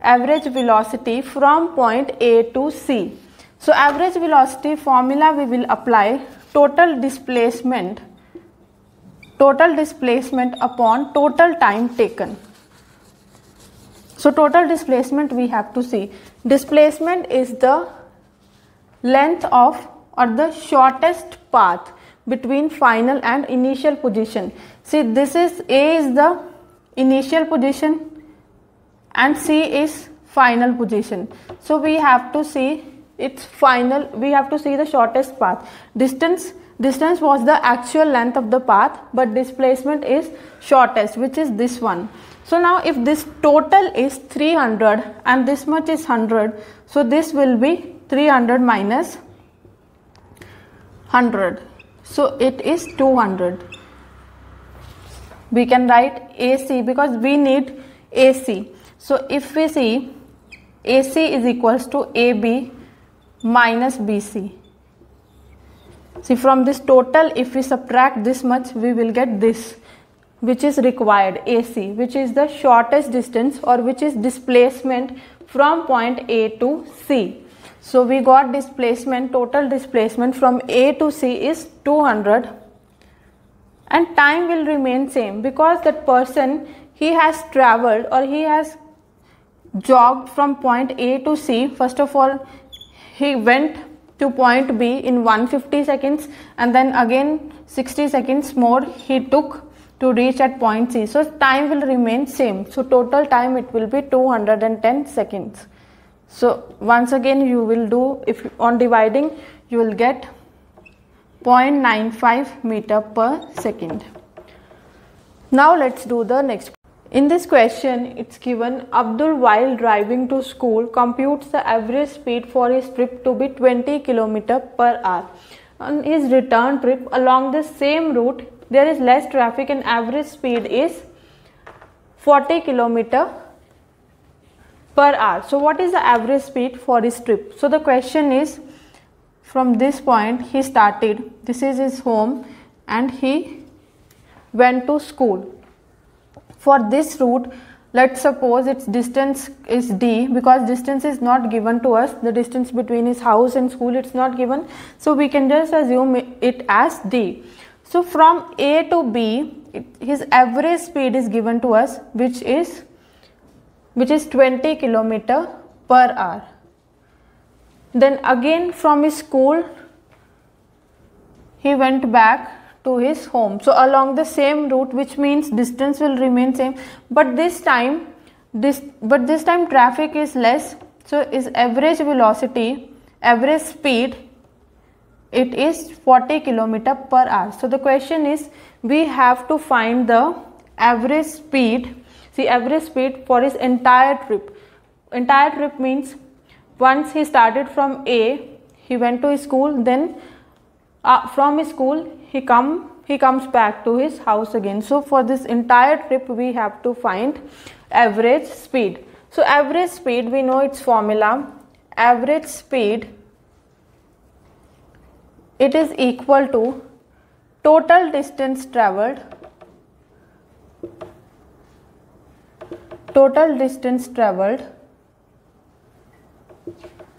Average velocity from point A to C. So average velocity formula we will apply total displacement upon total time taken. So total displacement we have to see. Displacement is the length of or the shortest path between final and initial position. See, this is A is the initial position and C is final position. So we have to see its final, we have to see the shortest path. Distance was the actual length of the path, but displacement is shortest, which is this one. So now if this total is 300 and this much is 100, so this will be 300 minus 100. So it is 200. We can write AC because we need AC. So if we see AC is equals to AB minus BC. See, from this total, if we subtract this much, we will get this, which is required, AC, which is the shortest distance or which is displacement from point A to C. So we got displacement, total displacement from A to C is 200, and time will remain same because that person, he has traveled or he has jogged from point A to C. First of all, he went to point B in 150 seconds, and then again 60 seconds more he took to reach at point C. So time will remain same. So total time it will be 210 seconds. So once again you will do, if on dividing you will get 0.95 meter per second. Now let's do the next. In this question, it's given Abdul while driving to school computes the average speed for his trip to be 20 km per hour. On his return trip along the same route, there is less traffic and average speed is 40 km per hour. So what is the average speed for his trip? So the question is, from this point he started, this is his home, and he went to school. For this route, let's suppose its distance is D, because distance is not given to us, the distance between his house and school it's not given, so we can just assume it as D. So from A to B, his average speed is given to us, which is 20 km per hour. Then again from his school he went back to his home. So along the same route, which means distance will remain same, but this time traffic is less, so his average velocity, average speed, it is 40 km per hour. So the question is, we have to find the average speed. See, average speed for his entire trip. Entire trip means once he started from A, he went to his school, then from his school he comes back to his house again. So for this entire trip we have to find average speed. So average speed, we know its formula. Average speed, it is equal to total distance traveled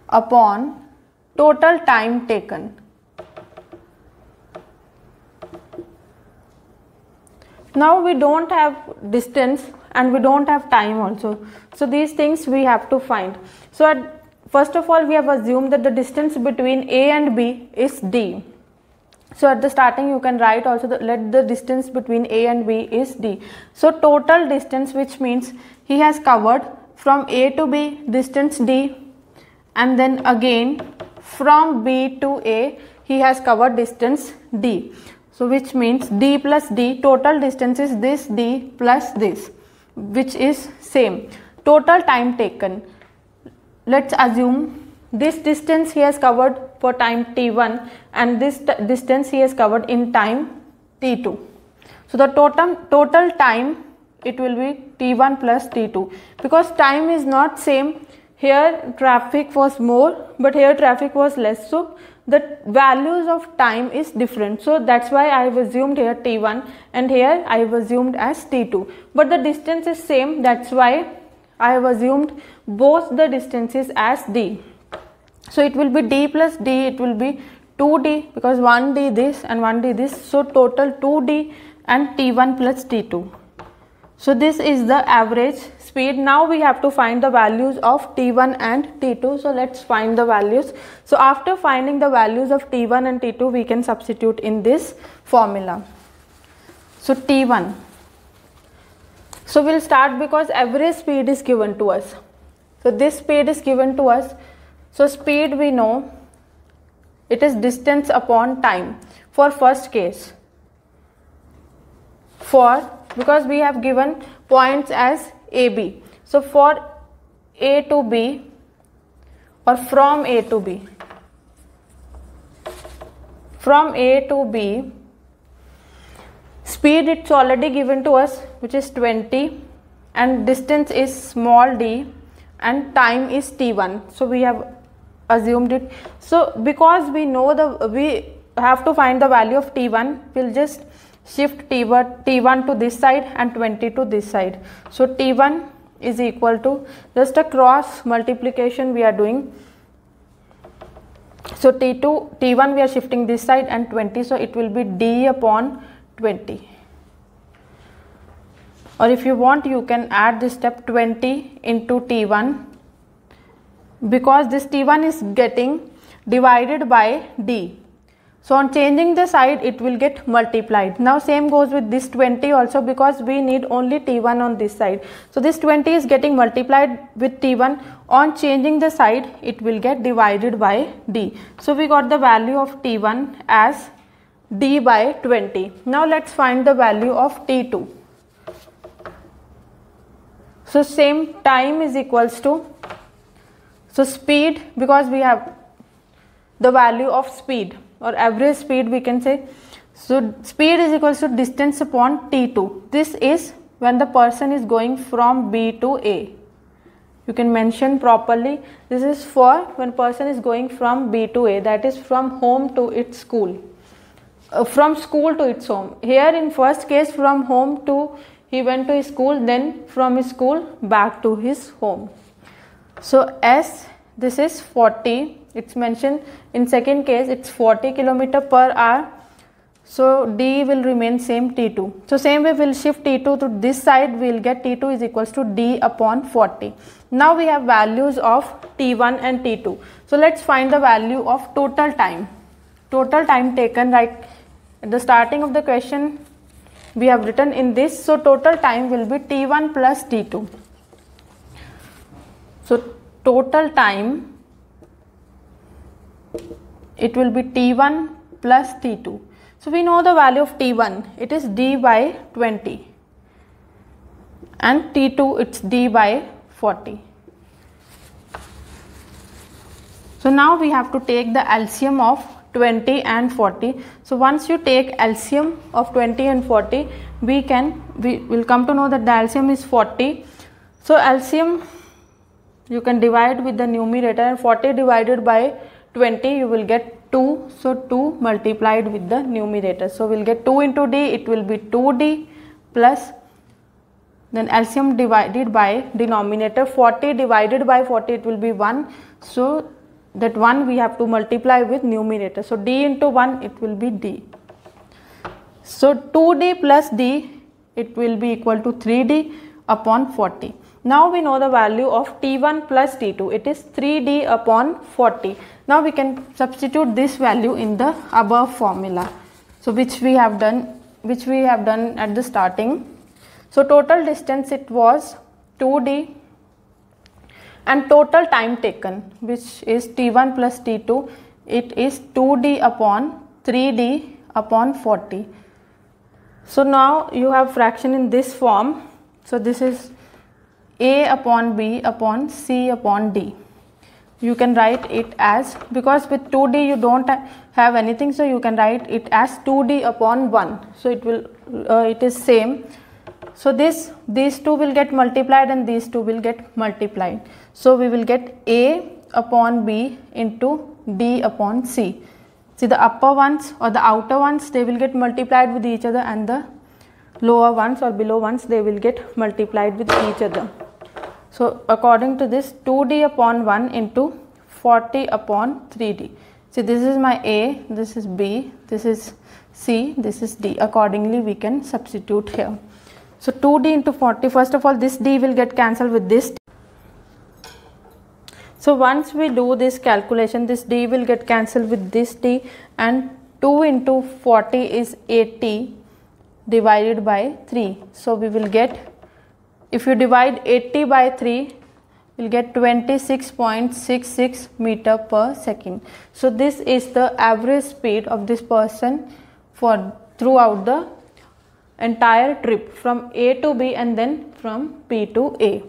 upon total time taken. Now we don't have distance and we don't have time also, so these things we have to find. So first of all, we have assumed that the distance between A and B is D. So at the starting you can write also let the distance between A and B is D. So total distance, which means he has covered from A to B distance D, and then again from B to A he has covered distance D. So which means D plus D, total distance is this D plus this, which is same. Total time taken, let's assume this distance he has covered for time t1 and this distance he has covered in time t2. So the total time, it will be t1 plus t2, because time is not same. Here traffic was more, but here traffic was less, so the values of time is different. So that's why I have assumed here t1 and here I have assumed as t2, but the distance is same, that's why I have assumed both the distances as d. So it will be d plus d, it will be 2d, because 1d this and 1d this, so total 2d and t1 plus t2. So this is the average speed. Now we have to find the values of t1 and t2. So let's find the values. So after finding the values of t1 and t2, we can substitute in this formula. So t1. So we'll start, because average speed is given to us. So this speed is given to us. So speed, we know it is distance upon time for first case. Because we have given points as AB. So for A to B or from A to B. From A to B, speed it's already given to us, which is 20, and distance is small d and time is t1. So we have assumed it. So because we know we have to find the value of t1, we'll just shift t1 to this side and 20 to this side. So t1 is equal to, just a cross multiplication we are doing. So t1 we are shifting this side and 20, so it will be d upon 20. Or if you want, you can add this step 20 into t1, because this t1 is getting divided by d. So on changing the side it will get multiplied. Now same goes with this 20 also, because we need only T1 on this side. So this 20 is getting multiplied with T1. On changing the side it will get divided by d. So we got the value of T1 as d by 20. Now let's find the value of T2. So same time is equals to, so speed, because we have the value of speed or average speed we can say. So speed is equals to distance upon T2. This is when the person is going from B to A. You can mention properly, this is for when person is going from B to A, that is from home to its school, from school to its home. Here in first case from home to, he went to his school, then from his school back to his home. So S, this is 40, it's mentioned in second case it's 40 km/h. So D will remain same T2. So same way we'll shift T2 to this side, we'll get T2 is equals to D upon 40. Now we have values of T1 and T2. So let's find the value of total time. Total time taken, right at the starting of the question we have written in this. So total time will be T1 plus T2. So total time, it will be T1 plus T2. So we know the value of T1, it is D by 20, and T2 it's D by 40. So now we have to take the LCM of 20 and 40. So once you take LCM of 20 and 40, we will come to know that the LCM is 40. So LCM you can divide with the numerator, and 40 divided by 20 you will get 2. So 2 multiplied with the numerator. So we'll get 2 into D, it will be 2D plus, then LCM divided by denominator, 40 divided by 40 it will be 1. So that 1 we have to multiply with numerator. So D into 1 it will be D. So 2D plus D it will be equal to 3D upon 40. Now we know the value of T1 plus T2, it is 3D upon 40. Now we can substitute this value in the above formula. So which we have done at the starting. So total distance it was 2D, and total time taken, which is T1 plus T2, it is 2D upon 3D upon 40. So now you have fraction in this form. So this is A upon B upon C upon D. You can write it as, because with 2D you don't have anything, so you can write it as 2D upon 1. So it is same. So these two will get multiplied and these two will get multiplied. So we will get A upon B into D upon C. See, the upper ones or the outer ones, they will get multiplied with each other, and the lower ones or below ones, they will get multiplied with each other. So according to this, 2D upon 1 into 40 upon 3D. See, this is my A, this is B, this is C, this is D. Accordingly we can substitute here. So 2D into 40, first of all this D will get cancelled with this. So once we do this calculation, this D will get cancelled with this D, and 2 into 40 is 80 divided by 3. So we will get, if you divide 80 by 3, you will get 26.66 meter per second. So this is the average speed of this person for throughout the entire trip from A to B and then from B to A.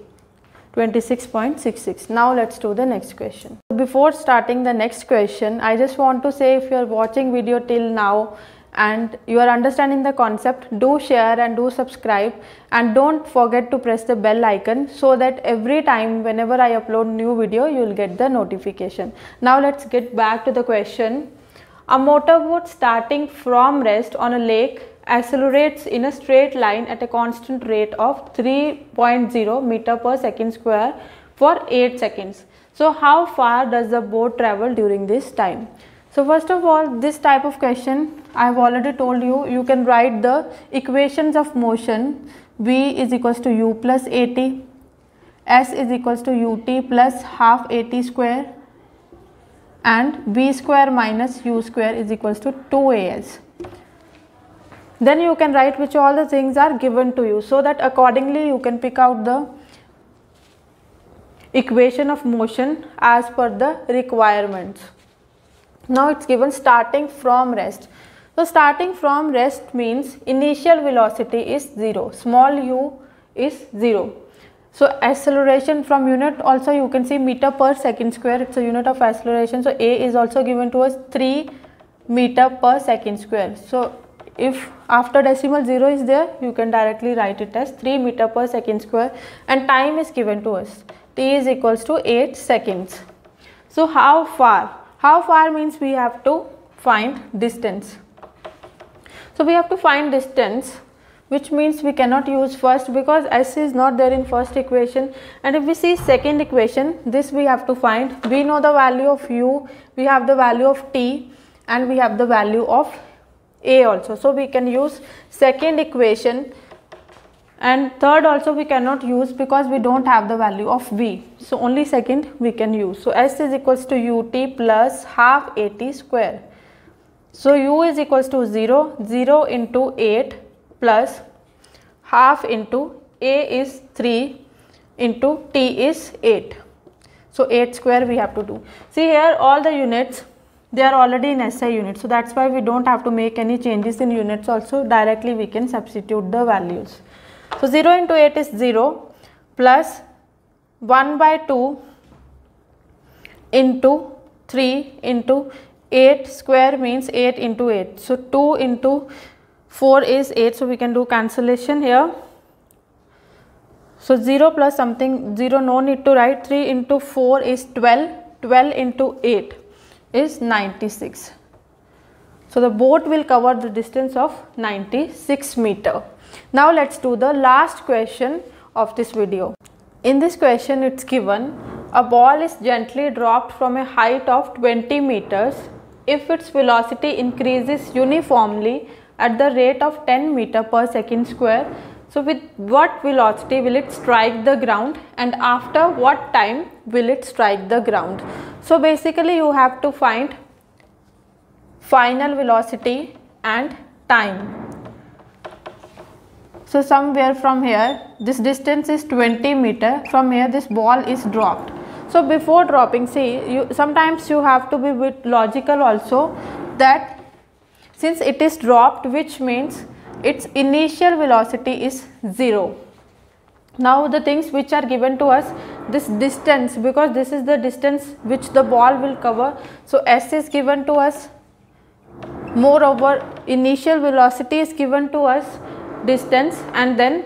26.66. Now let's do the next question. Before starting the next question, I just want to say, if you are watching video till now and you are understanding the concept, do share and do subscribe, and don't forget to press the bell icon so that every time whenever I upload new video you will get the notification. Now let's get back to the question. A motorboat starting from rest on a lake accelerates in a straight line at a constant rate of 3.0 meter per second square for 8 seconds. So how far does the boat travel during this time? So first of all, this type of question I have already told you, you can write the equations of motion. V is equals to u plus at, S is equals to ut plus half at square, and v square minus u square is equals to 2as. Then you can write which all the things are given to you, so that accordingly you can pick out the equation of motion as per the requirements. Now it's given starting from rest. So starting from rest means initial velocity is 0, small u is 0. So acceleration from unit also you can see meter per second square, it's a unit of acceleration. So a is also given to us 3 meter per second square. So if after decimal 0 is there, you can directly write it as 3 meter per second square, and time is given to us. T is equals to 8 seconds. So how far? How far means we have to find distance. So we have to find distance, which means we cannot use first because s is not there in first equation, and if we see second equation, this we have to find. We know the value of u, we have the value of t, and we have the value of a also. So we can use second equation, and third also we cannot use because we don't have the value of v. So only second we can use. So s is equals to ut plus half at square. So u is equals to 0, 0 into 8 plus half into a is 3 into t is 8. So 8 square we have to do. See here all the units, they are already in SI units. So that's why we don't have to make any changes in units also. Directly we can substitute the values. So 0 into 8 is 0 plus 1 by 2 into 3 into 8 square means 8 into 8. So 2 into 4 is 8. So we can do cancellation here. So 0 plus something, 0 no need to write. 3 into 4 is 12. 12 into 8 is 96. So the boat will cover the distance of 96 meter. Now let's do the last question of this video. In this question it's given a ball is gently dropped from a height of 20 meters if its velocity increases uniformly at the rate of 10 meter per second square. So with what velocity will it strike the ground, and after what time will it strike the ground? So basically you have to find final velocity and time. So somewhere from here, this distance is 20 meter, from here this ball is dropped. So before dropping, see, sometimes you have to be a bit logical also, that since it is dropped, which means its initial velocity is 0. Now the things which are given to us, this distance, because this is the distance which the ball will cover. So s is given to us, moreover initial velocity is given to us, distance, and then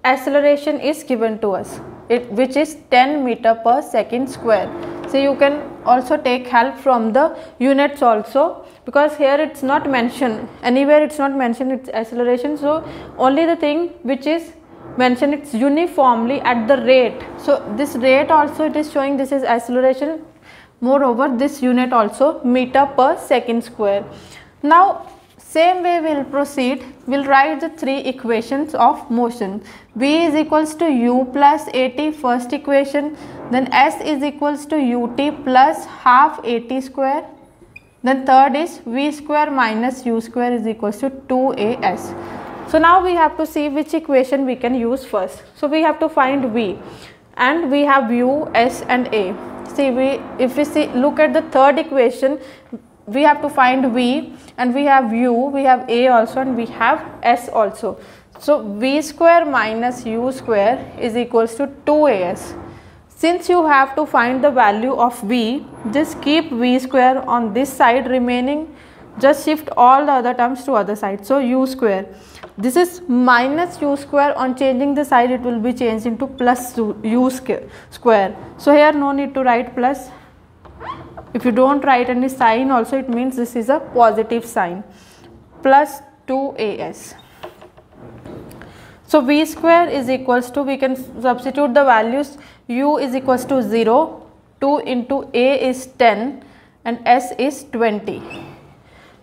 acceleration is given to us, which is 10 meter per second square. So you can also take help from the units also, because here it's not mentioned, anywhere it's not mentioned its acceleration. So only the thing which is mentioned, it's uniformly at the rate. So this rate also it is showing, this is acceleration, moreover this unit also meter per second square. Now same way we will proceed, we will write the three equations of motion. V is equals to u plus at, first equation, then s is equals to ut plus half at square, then third is v square minus u square is equals to 2as. So now we have to see which equation we can use first. So we have to find v, and we have u, s and a. See, if we see, look at the third equation, we have to find v, and we have u, we have a also, and we have s also. So v square minus u square is equals to 2as. Since you have to find the value of v, just keep v square on this side, remaining just shift all the other terms to other side. So u square, this is minus u square, on changing the side it will be changed into plus u square. So here no need to write plus. If you don't write any sign also, it means this is a positive sign, plus 2as. So v square is equals to, we can substitute the values, u is equals to 0, 2 into a is 10 and s is 20.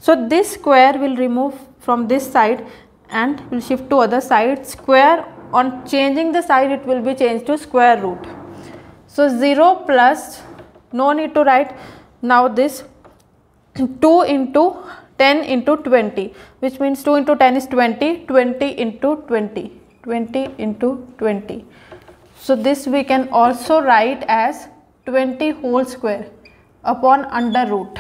So this square will remove from this side and will shift to other side. Square, on changing the side it will be changed to square root. So 0 plus, no need to write, Now this 2 into 10 into 20, which means 2 into 10 is 20, 20 into 20, 20 into 20. So this we can also write as 20 whole square upon under root.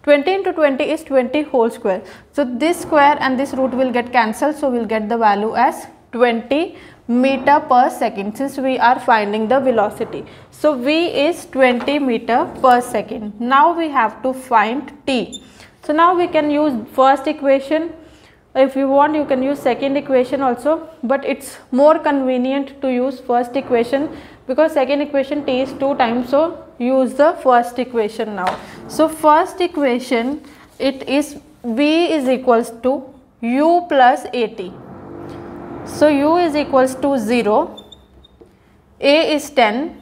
20 into 20 is 20 whole square. So this square and this root will get cancelled. So we will get the value as 20 meter per second, since we are finding the velocity. So V is 20 meter per second. Now we have to find T. So now we can use first equation. If you want, you can use second equation also, but it's more convenient to use first equation, because second equation T is 2 times, so use the first equation now. So first equation, it is V is equals to U plus AT. So U is equals to 0, A is 10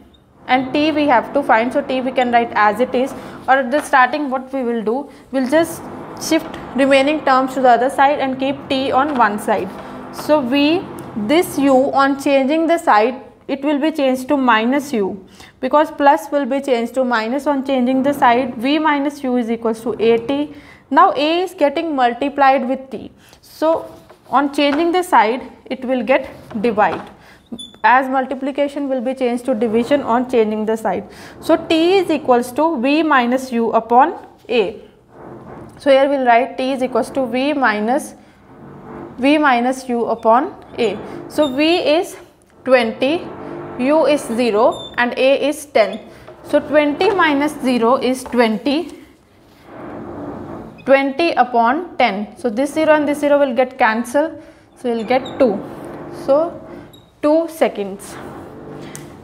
and T we have to find. So T we can write as it is, or at the starting what we will do, we'll just shift remaining terms to the other side and keep T on one side. So V, this U on changing the side, it will be changed to minus U, because plus will be changed to minus on changing the side. V minus U is equals to AT. Now A is getting multiplied with T. So on changing the side, it will get divide, as multiplication will be changed to division on changing the side. So T is equals to V minus U upon A. So here we will write T is equals to V minus U upon A. So V is 20, U is 0 and A is 10. So 20 minus 0 is 20, 20 upon 10. So this 0 and this 0 will get cancelled. So we will get 2. So 2 seconds.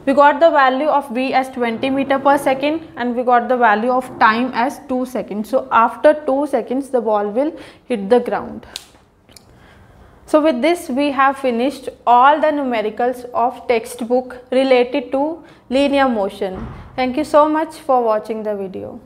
We got the value of V as 20 meter per second and we got the value of time as 2 seconds. So after 2 seconds the ball will hit the ground. So with this we have finished all the numericals of textbook related to linear motion. Thank you so much for watching the video.